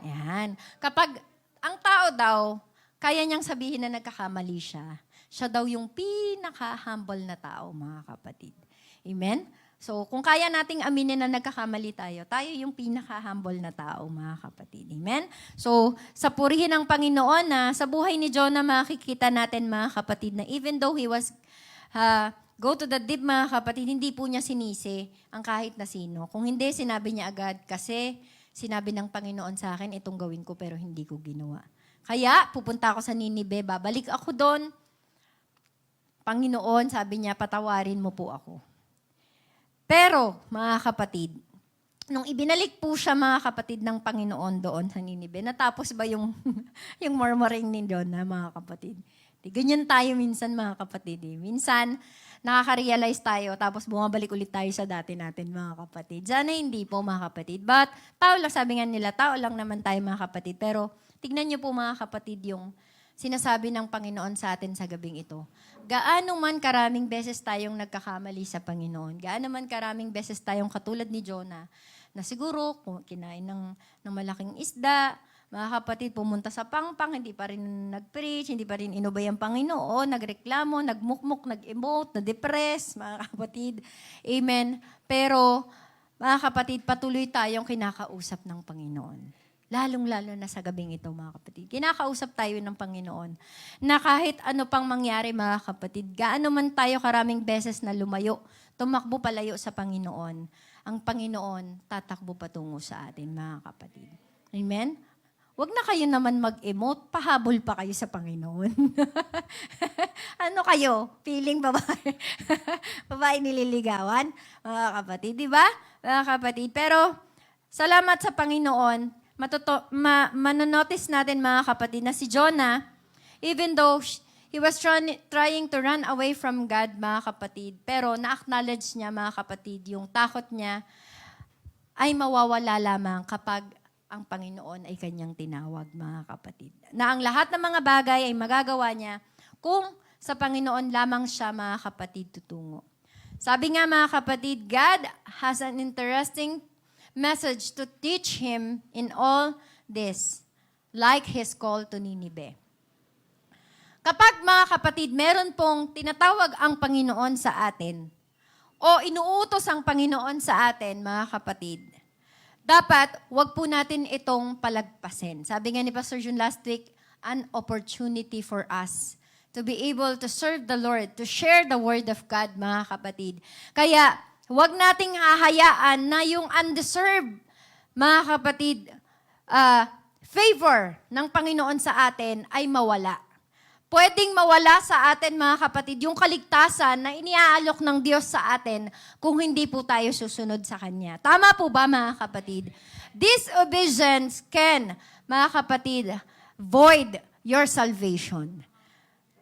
Yan. Kapag ang tao daw, kaya niyang sabihin na nagkakamali siya, siya daw yung pinaka-humble na tao, mga kapatid. Amen? So, kung kaya nating aminin na nagkakamali tayo, tayo yung pinaka-humble na tao, mga kapatid. Amen? So, sa purihin ng Panginoon na sa buhay ni Jonah, makikita natin, mga kapatid, na even though he was go to the deep, mga kapatid, hindi po niya sinisi ang kahit na sino. Kung hindi, sinabi niya agad, kasi sinabi ng Panginoon sa akin, itong gawin ko pero hindi ko ginawa. Kaya, pupunta ako sa Ninive, babalik ako doon. Panginoon, sabi niya, patawarin mo po ako. Pero, mga kapatid, nung ibinalik po siya, mga kapatid, ng Panginoon doon sa Ninive, natapos ba yung, yung murmuring ni Jonah, mga kapatid? Di, ganyan tayo minsan, mga kapatid. Minsan, nakaka-realize tayo, tapos bumabalik ulit tayo sa dati natin, mga kapatid. Sana hindi po, mga kapatid. But, tao lang, sabi nga nila, tao lang naman tayo, mga kapatid. Pero, tignan niyo po, mga kapatid, yung sinasabi ng Panginoon sa atin sa gabing ito. Gaano man karaming beses tayong nagkakamali sa Panginoon, gaano man karaming beses tayong katulad ni Jonah, na siguro kinain ng malaking isda, mga kapatid, pumunta sa pangpang, hindi pa rin nag-preach, hindi pa rin inubay ang Panginoon, nagreklamo, nagmukmuk, nag-emote, na-depress, mga kapatid. Amen. Pero, mga kapatid, patuloy tayong kinakausap ng Panginoon. Lalong-lalo na sa gabing ito, mga kapatid. Kinakausap tayo ng Panginoon na kahit ano pang mangyari, mga kapatid, gaano man tayo karaming beses na lumayo, tumakbo palayo sa Panginoon, ang Panginoon tatakbo patungo sa atin, mga kapatid. Amen? Huwag na kayo naman mag-emote, pahabol pa kayo sa Panginoon. Ano kayo? Feeling babae? Babae nililigawan? Mga kapatid, di ba? Mga kapatid. Pero, salamat sa Panginoon, manonotice natin, mga kapatid, na si Jonah, even though he was trying to run away from God, mga kapatid, pero na-acknowledge niya, mga kapatid, yung takot niya ay mawawala lamang kapag ang Panginoon ay kanyang tinawag, mga kapatid. Na ang lahat ng mga bagay ay magagawa niya kung sa Panginoon lamang siya, mga kapatid, tutungo. Sabi nga, mga kapatid, God has an interesting message to teach him in all this, like his call to Ninive. Kapag, mga kapatid, meron pong tinatawag ang Panginoon sa atin, o inuutos ang Panginoon sa atin, mga kapatid, dapat wag po natin itong palagpasin. Sabi nga ni Pastor Jun last week, an opportunity for us to be able to serve the Lord, to share the Word of God, mga kapatid. Kaya, huwag nating hahayaan na yung undeserved, mga kapatid, favor ng Panginoon sa atin ay mawala. Pwedeng mawala sa atin, mga kapatid, yung kaligtasan na iniaalok ng Diyos sa atin kung hindi po tayo susunod sa Kanya. Tama po ba, mga kapatid? Disobedience can, mga kapatid, void your salvation.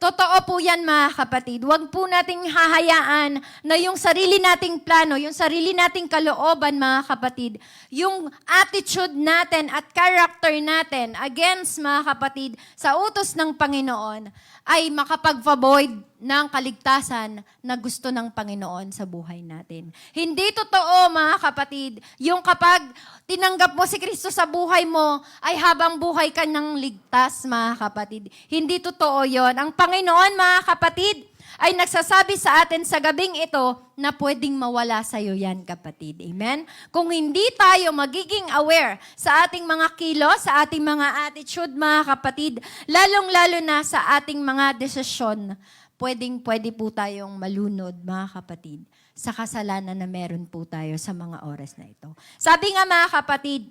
Totoo po yan, mga kapatid. Huwag po nating hahayaan na yung sarili nating plano, yung sarili nating kalooban, mga kapatid, yung attitude natin at character natin against, mga kapatid, sa utos ng Panginoon ay makapag-void ng kaligtasan na gusto ng Panginoon sa buhay natin. Hindi totoo, mga kapatid, yung kapag tinanggap mo si Kristo sa buhay mo, ay habang buhay ka ng ligtas, mga kapatid. Hindi totoo yon. Ang Panginoon, mga kapatid, ay nagsasabi sa atin sa gabing ito na pwedeng mawala sa iyo yan, kapatid. Amen? Kung hindi tayo magiging aware sa ating mga kilos, sa ating mga attitude, mga kapatid, lalong-lalo na sa ating mga desisyon, pwede po tayong malunod, mga kapatid, sa kasalanan na meron po tayo sa mga oras na ito. Sabi nga, mga kapatid,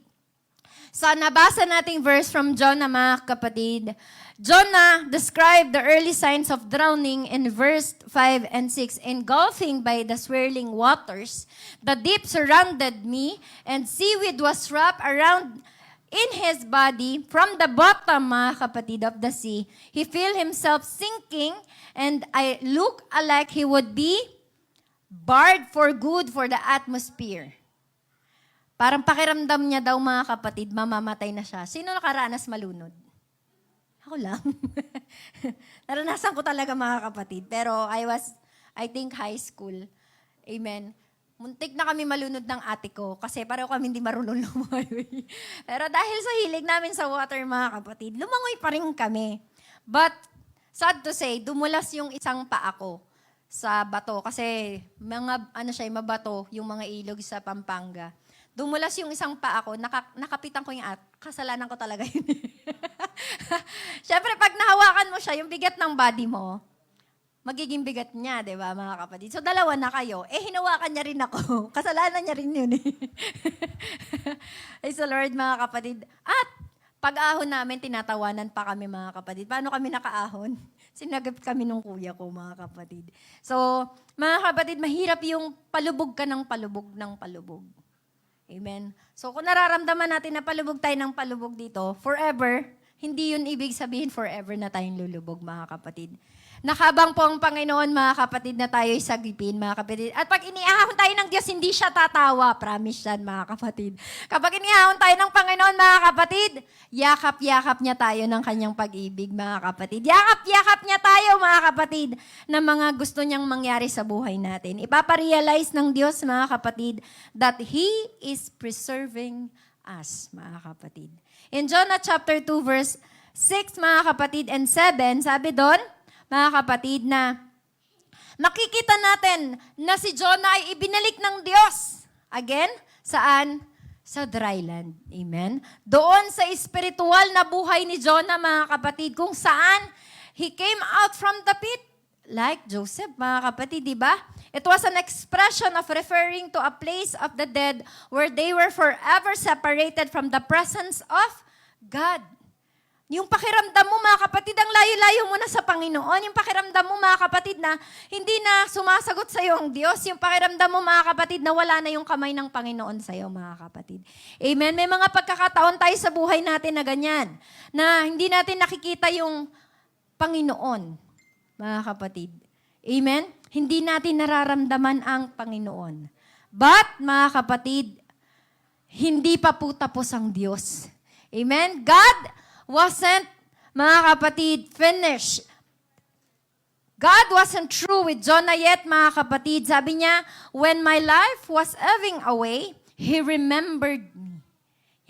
sa nabasa nating verse from Jonah, mga kapatid, Jonah described the early signs of drowning in verse 5 and 6. Engulfing by the swirling waters, the deep surrounded me, and seaweed was wrapped around in his body. From the bottom, mga kapatid, of the sea, he felt himself sinking, and I looked like he would be barred for good for the atmosphere. Parang pakiramdam niya daw, mga kapatid, mamamatay na siya. Sino nakaranas malunod? Ako lang. Naranasan ko talaga, mga kapatid. Pero I think, high school. Amen. Muntik na kami malunod ng ate ko kasi pareho kami hindi marunong lumangoy. Pero dahil sa hilig namin sa water, mga kapatid, lumangoy pa rin kami. But, sad to say, dumulas yung isang paa ko sa bato. Kasi mga, mabato yung mga ilog sa Pampanga. Dumulas yung isang paa ko, nakapitan ko yung kasalanan ko talaga yun. Siyempre, pag nahawakan mo siya, yung bigat ng body mo, magiging bigat niya, di ba, mga kapatid? So, dalawa na kayo. Hinawakan niya rin ako. Kasalanan niya rin yun eh. Ay, so Lord, mga kapatid. At, pag-ahon namin, tinatawanan pa kami, mga kapatid. Paano kami nakaahon? Sinagap kami nung kuya ko, mga kapatid. So, mga kapatid, mahirap yung palubog ka ng palubog ng palubog. Amen? So, kung nararamdaman natin na palubog tayo ng palubog dito, forever, hindi yun ibig sabihin forever na tayong lulubog, mga kapatid. Nakabang po ang Panginoon, mga kapatid, na tayo'y sagipin, mga kapatid. At pag iniahon tayo ng Diyos, hindi siya tatawa. Promise yan, mga kapatid. Kapag iniahon tayo ng Panginoon, mga kapatid, yakap-yakap niya tayo ng kanyang pag-ibig, mga kapatid. Yakap-yakap niya tayo, mga kapatid, na mga gusto niyang mangyari sa buhay natin. Ipaparealize ng Diyos, mga kapatid, that He is preserving us, mga kapatid. In Jonah chapter 2, verse 6, mga kapatid, and 7, sabi doon, mga kapatid, na makikita natin na si Jonah ay ibinalik ng Diyos. Again, saan? Sa dry land. Amen? Doon sa espiritual na buhay ni Jonah, mga kapatid, kung saan he came out from the pit. Like Joseph, mga kapatid, di ba? It was an expression of referring to a place of the dead where they were forever separated from the presence of God. Yung pakiramdam mo, mga kapatid, ang layo-layo mo na sa Panginoon. Yung pakiramdam mo, mga kapatid, na hindi na sumasagot sa iyo ang Diyos. Yung pakiramdam mo, mga kapatid, na wala na yung kamay ng Panginoon sa iyo, mga kapatid. Amen? May mga pagkakataon tayo sa buhay natin na ganyan, na hindi natin nakikita yung Panginoon, mga kapatid. Amen? Hindi natin nararamdaman ang Panginoon. But, mga kapatid, hindi pa po tapos ang Diyos. Amen? God wasn't, mga kapatid, finished. God wasn't through with Jonah yet, mga kapatid. Sabi niya, when my life was ebbing away, He remembered me.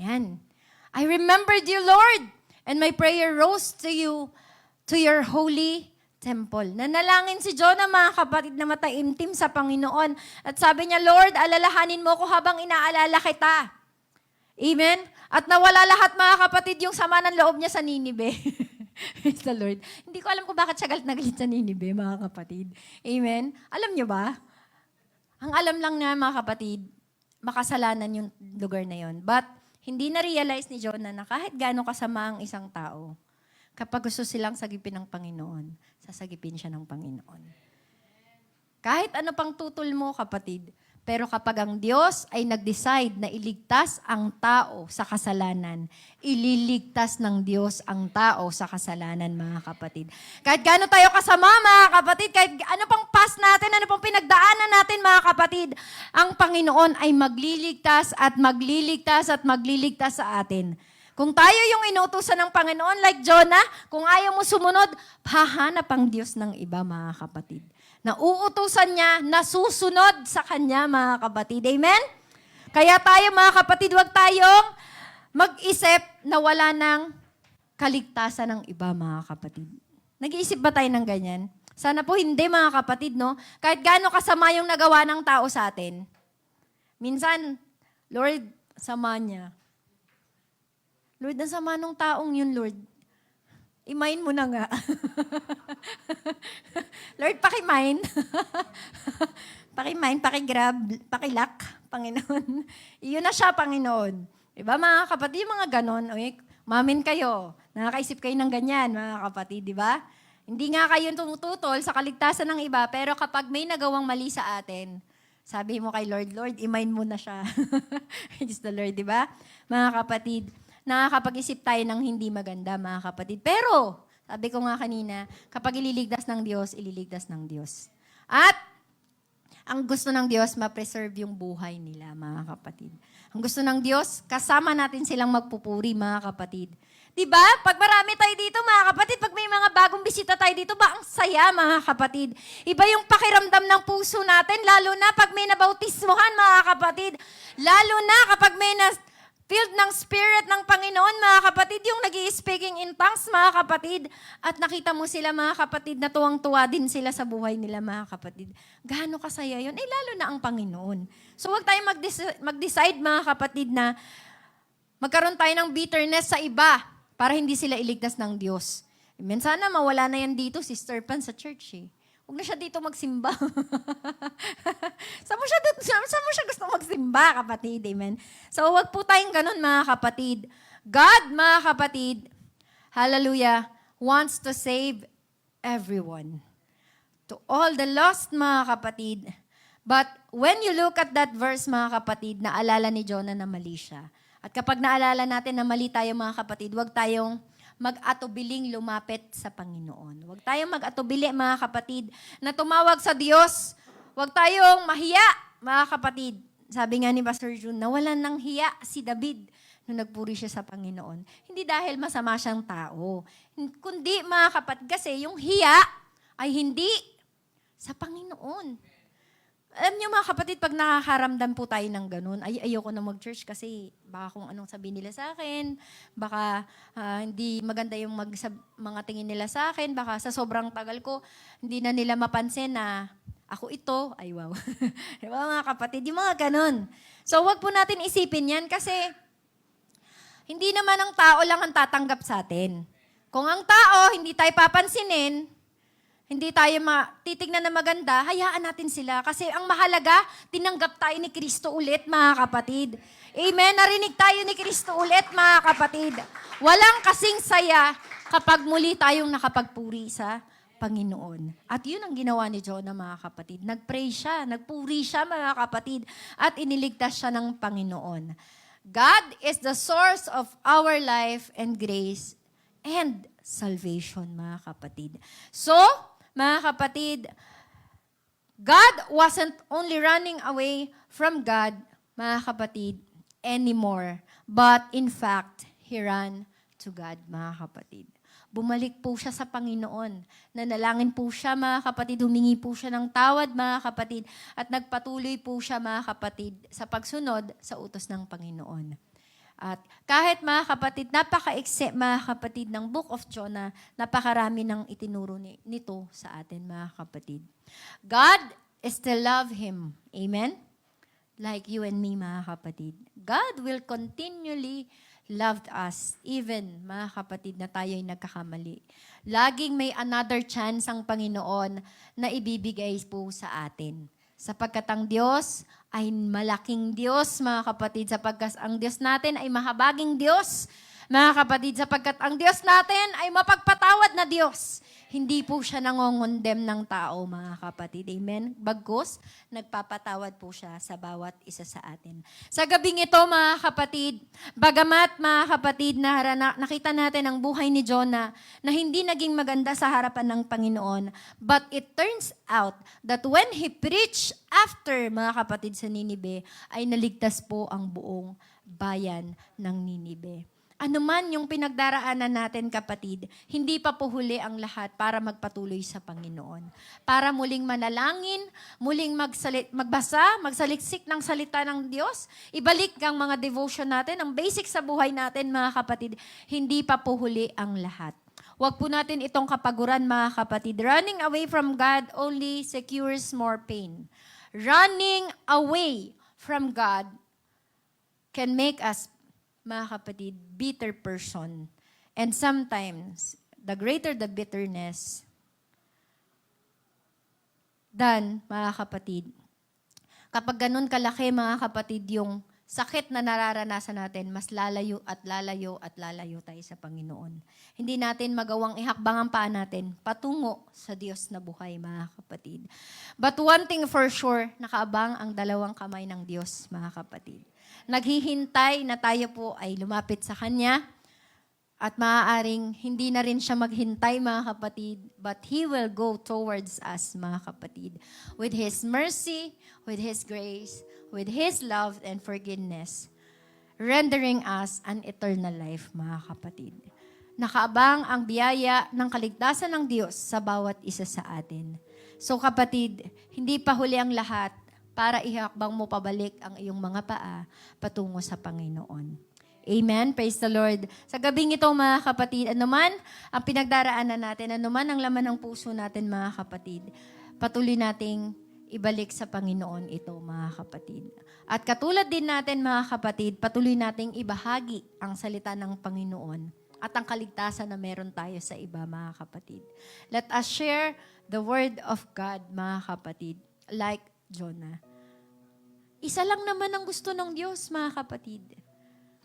Yan. I remembered you, Lord, and my prayer rose to you, to your holy temple. Nanalangin si Jonah, mga kapatid, na mataimtim sa Panginoon. At sabi niya, Lord, alalahanin mo ko habang inaalala kita. Amen? At nawala lahat, mga kapatid, yung sama ng loob niya sa Ninive. Praise the Lord. Hindi ko alam kung bakit siya galit na galit sa Ninive, mga kapatid. Amen? Alam niyo ba? Ang alam lang niya, mga kapatid, makasalanan yung lugar na yon. But, hindi na-realize ni Jonah na kahit gaano kasama ang isang tao, kapag gusto silang sagipin ng Panginoon, sasagipin siya ng Panginoon. Kahit ano pang tutol mo, kapatid, pero kapag ang Diyos ay nag-decide na iligtas ang tao sa kasalanan, ililigtas ng Diyos ang tao sa kasalanan, mga kapatid. Kahit gaano tayo kasama, mga kapatid, kahit ano pang past natin, ano pang pinagdaanan natin, mga kapatid, ang Panginoon ay magliligtas at magliligtas at magliligtas sa atin. Kung tayo yung inutusan ng Panginoon, like Jonah, kung ayaw mo sumunod, hahanap ang Diyos ng iba, mga kapatid. Na uutusan niya, nasusunod sa Kanya, mga kapatid. Amen? Kaya tayo, mga kapatid, huwag tayong mag-isip na wala ng kaligtasan ng iba, mga kapatid. Nag-iisip ba tayo ng ganyan? Sana po hindi, mga kapatid, no? Kahit gaano kasama yung nagawa ng tao sa atin. Minsan, Lord, sama niya. Lord, ang sama ng taong yun, Lord. Imain mo na nga. Lord, pakimine. Pakimine, pakigrab, pakilak, Panginoon. Iyon na siya, Panginoon. Diba, mga kapatid, mga ganon. Okay? Mamin kayo. Nakakaisip kayo ng ganyan, mga kapatid, di ba? Hindi nga kayo tumututol sa kaligtasan ng iba, pero kapag may nagawang mali sa atin, sabi mo kay Lord, Lord, imain mo na siya. Praise the Lord, di ba? Mga kapatid, nakakapag-isip tayo ng hindi maganda, mga kapatid. Pero, sabi ko nga kanina, kapag ililigtas ng Diyos, ililigtas ng Diyos. At, ang gusto ng Diyos, ma-preserve yung buhay nila, mga kapatid. Ang gusto ng Diyos, kasama natin silang magpupuri, mga kapatid. Diba? Pag marami tayo dito, mga kapatid, pag may mga bagong bisita tayo dito, ba ang saya, mga kapatid? Iba yung pakiramdam ng puso natin, lalo na pag may nabautismohan, mga kapatid. Lalo na kapag may Filled ng Spirit ng Panginoon, mga kapatid, yung nag-i-speaking in tongues, mga kapatid. At nakita mo sila, mga kapatid, na tuwang-tuwa din sila sa buhay nila, mga kapatid. Gaano kasaya yun? Eh, lalo na ang Panginoon. So, huwag tayong mag-decide, mga kapatid, na magkaroon tayo ng bitterness sa iba para hindi sila iligtas ng Diyos. Amen. Sana mawala na yan dito, Sister Pan, sa church eh. Huwag na siya dito magsimba. Saan mo siya gusto magsimba, kapatid? Amen. So, huwag po tayong ganun, mga kapatid. God, mga kapatid, hallelujah, wants to save everyone. To all the lost, mga kapatid. But when you look at that verse, mga kapatid, naalala ni Jonah na mali siya. At kapag naalala natin na mali tayo, mga kapatid, huwag tayong mag-atubiling lumapit sa Panginoon. Huwag tayong mag-atubili, mga kapatid, na tumawag sa Diyos. Huwag tayong mahiya, mga kapatid. Sabi nga ni Pastor June, nawalan ng hiya si David nung nagpuri siya sa Panginoon. Hindi dahil masama siyang tao, kundi, mga kapatid, kasi yung hiya ay hindi sa Panginoon. Alam niyo, mga kapatid, pag nakakaramdam po tayo ng ganun, ayoko na mag-church kasi baka kung anong sabihin nila sa akin, baka hindi maganda yung mga tingin nila sa akin, baka sa sobrang tagal ko, hindi na nila mapansin na ako ito, ay wow. Diba, mga kapatid, yung mga ganun. So, wag po natin isipin yan kasi hindi naman ang tao lang ang tatanggap sa atin. Kung ang tao, hindi tayo papansinin, hindi tayo titignan na maganda, hayaan natin sila. Kasi ang mahalaga, tinanggap tayo ni Kristo ulit, mga kapatid. Amen? Narinig tayo ni Kristo ulit, mga kapatid. Walang kasing saya kapag muli tayong nakapagpuri sa Panginoon. At yun ang ginawa ni Jonah, mga kapatid. Nagpray siya, nagpuri siya, mga kapatid, at iniligtas siya ng Panginoon. God is the source of our life and grace and salvation, mga kapatid. So, mga kapatid, God wasn't only running away from God, mga kapatid, anymore. But in fact, He ran to God, mga kapatid. Bumalik po siya sa Panginoon. Nanalangin po siya, mga kapatid. Humingi po siya ng tawad, mga kapatid. At nagpatuloy po siya, mga kapatid, sa pagsunod sa utos ng Panginoon. At kahit, mga kapatid, napaka-except, mga kapatid, ng Book of Jonah, napakarami ng itinuro nito sa atin, mga kapatid. God still love him. Amen? Like you and me, mga kapatid. God will continually love us, even, mga kapatid, na tayo'y nagkakamali. Laging may another chance ang Panginoon na ibibigay po sa atin. Sapagkat ang Diyos ay malaking Diyos, mga kapatid, sapagkat ang Diyos natin ay mahabaging Diyos, mga kapatid, sapagkat ang Diyos natin ay mapagpatawad na Diyos. Hindi po siya nangongondem ng tao, mga kapatid. Amen? Bagkus, nagpapatawad po siya sa bawat isa sa atin. Sa gabing ito, mga kapatid, bagamat, mga kapatid, nakita natin ang buhay ni Jonah na hindi naging maganda sa harapan ng Panginoon, but it turns out that when he preached after, mga kapatid, sa Ninibe, ay naligtas po ang buong bayan ng Ninibe. Ano man yung pinagdaraanan natin, kapatid, hindi pa po huli ang lahat para magpatuloy sa Panginoon. Para muling manalangin, muling magbasa, magsaliksik ng salita ng Diyos, ibalik ang mga devotion natin, ang basic sa buhay natin, mga kapatid, hindi pa po huli ang lahat. Huwag po natin itong kapaguran, mga kapatid. Running away from God only secures more pain. Running away from God can make us, mga kapatid, bitter person. And sometimes, the greater the bitterness, then, mga kapatid, kapag ganun kalaki, mga kapatid, yung sakit na nararanasan natin, mas lalayo at lalayo at lalayo tayo sa Panginoon. Hindi natin magawang ihakbang ang paa natin patungo sa Diyos na buhay, mga kapatid. But one thing for sure, nakaabang ang dalawang kamay ng Diyos, mga kapatid. Naghihintay na tayo po ay lumapit sa Kanya at maaaring hindi na rin siya maghintay, mga kapatid, but He will go towards us, mga kapatid, with His mercy, with His grace, with His love and forgiveness, rendering us an eternal life, mga kapatid. Nakaabang ang biyaya ng kaligtasan ng Diyos sa bawat isa sa atin. So kapatid, hindi pa huli ang lahat para ihakbang mo pabalik ang iyong mga paa patungo sa Panginoon. Amen. Praise the Lord. Sa gabing ito, mga kapatid, anuman ang pinagdaraanan natin, anuman ang laman ng puso natin, mga kapatid, patuloy nating ibalik sa Panginoon ito, mga kapatid. At katulad din natin, mga kapatid, patuloy nating ibahagi ang salita ng Panginoon at ang kaligtasan na meron tayo sa iba, mga kapatid. Let us share the word of God, mga kapatid, like Jonah. Isa lang naman ang gusto ng Diyos, mga kapatid.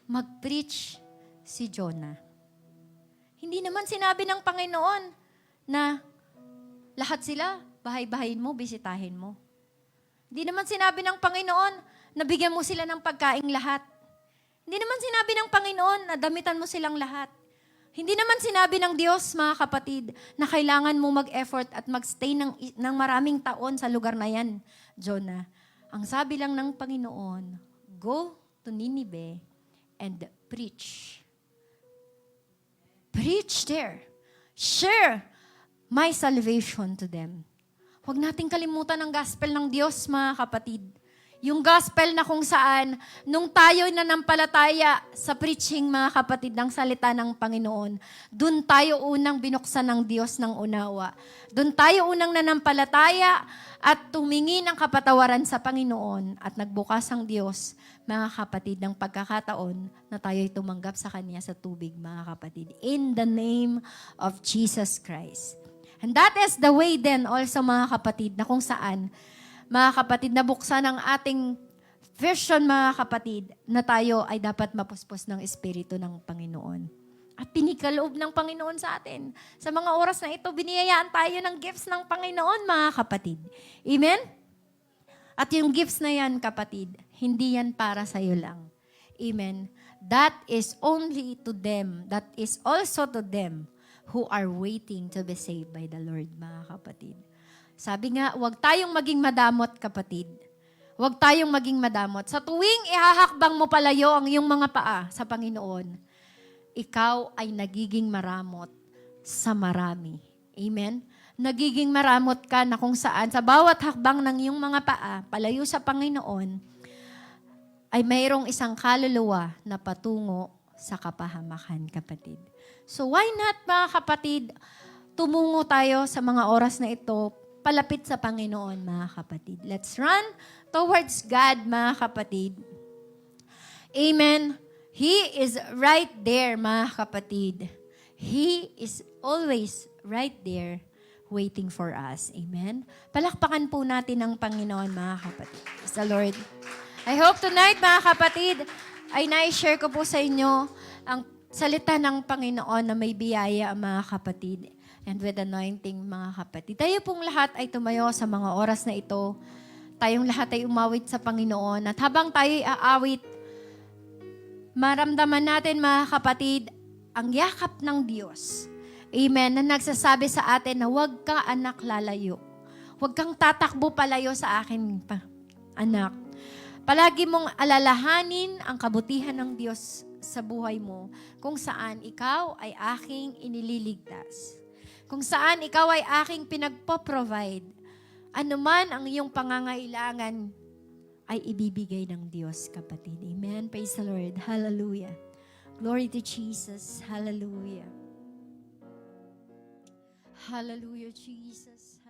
Mag-preach si Jonah. Hindi naman sinabi ng Panginoon na lahat sila, bahay-bahayin mo, bisitahin mo. Hindi naman sinabi ng Panginoon na bigyan mo sila ng pagkaing lahat. Hindi naman sinabi ng Panginoon na damitan mo silang lahat. Hindi naman sinabi ng Diyos, mga kapatid, na kailangan mo mag-effort at mag-stay ng maraming taon sa lugar na yan, Jonah. Ang sabi lang ng Panginoon, go to Nineveh and preach. Preach there. Share my salvation to them. Huwag nating kalimutan ang gospel ng Diyos, mga kapatid. Yung gospel na kung saan, nung tayo nanampalataya sa preaching, mga kapatid, ng salita ng Panginoon, dun tayo unang binuksan ng Diyos ng unawa. Dun tayo unang nanampalataya at tumingin ng kapatawaran sa Panginoon at nagbukas ang Diyos, mga kapatid, ng pagkakataon na tayo'y tumanggap sa Kanya sa tubig, mga kapatid. In the name of Jesus Christ. And that is the way then also, mga kapatid, na kung saan, mga kapatid, nabuksan ang ating vision, mga kapatid, na tayo ay dapat mapuspos ng Espiritu ng Panginoon. At pinikaloob ng Panginoon sa atin. Sa mga oras na ito, biniyayaan tayo ng gifts ng Panginoon, mga kapatid. Amen? At yung gifts na yan, kapatid, hindi yan para sa'yo lang. Amen? That is only to them, that is also to them who are waiting to be saved by the Lord, mga kapatid. Sabi nga, huwag tayong maging madamot, kapatid. Huwag tayong maging madamot. Sa tuwing ihahakbang mo palayo ang iyong mga paa sa Panginoon, ikaw ay nagiging maramot sa marami. Amen? Nagiging maramot ka na kung saan sa bawat hakbang ng iyong mga paa, palayo sa Panginoon, ay mayroong isang kaluluwa na patungo sa kapahamakan, kapatid. So why not, mga kapatid, tumungo tayo sa mga oras na ito, palapit sa Panginoon, mga kapatid. Let's run towards God, mga kapatid. Amen. He is right there, mga kapatid. He is always right there waiting for us. Amen. Palakpakan po natin ang Panginoon, mga kapatid. Praise the Lord. I hope tonight, mga kapatid, ay na-share ko po sa inyo ang salita ng Panginoon na may biyaya, mga kapatid. And with anointing, mga kapatid. Tayo pong lahat ay tumayo sa mga oras na ito. Tayong lahat ay umawit sa Panginoon. At habang tayo ay aawit, maramdaman natin, mga kapatid, ang yakap ng Diyos. Amen. Na nagsasabi sa atin na huwag ka, anak, lalayo. Huwag kang tatakbo palayo sa akin, anak. Palagi mong alalahanin ang kabutihan ng Diyos sa buhay mo, kung saan ikaw ay aking inililigtas. Kung saan ikaw ay aking pinagpo-provide, anuman ang iyong pangangailangan ay ibibigay ng Diyos, kapatid. Amen. Praise the Lord. Hallelujah. Glory to Jesus. Hallelujah. Hallelujah, Jesus.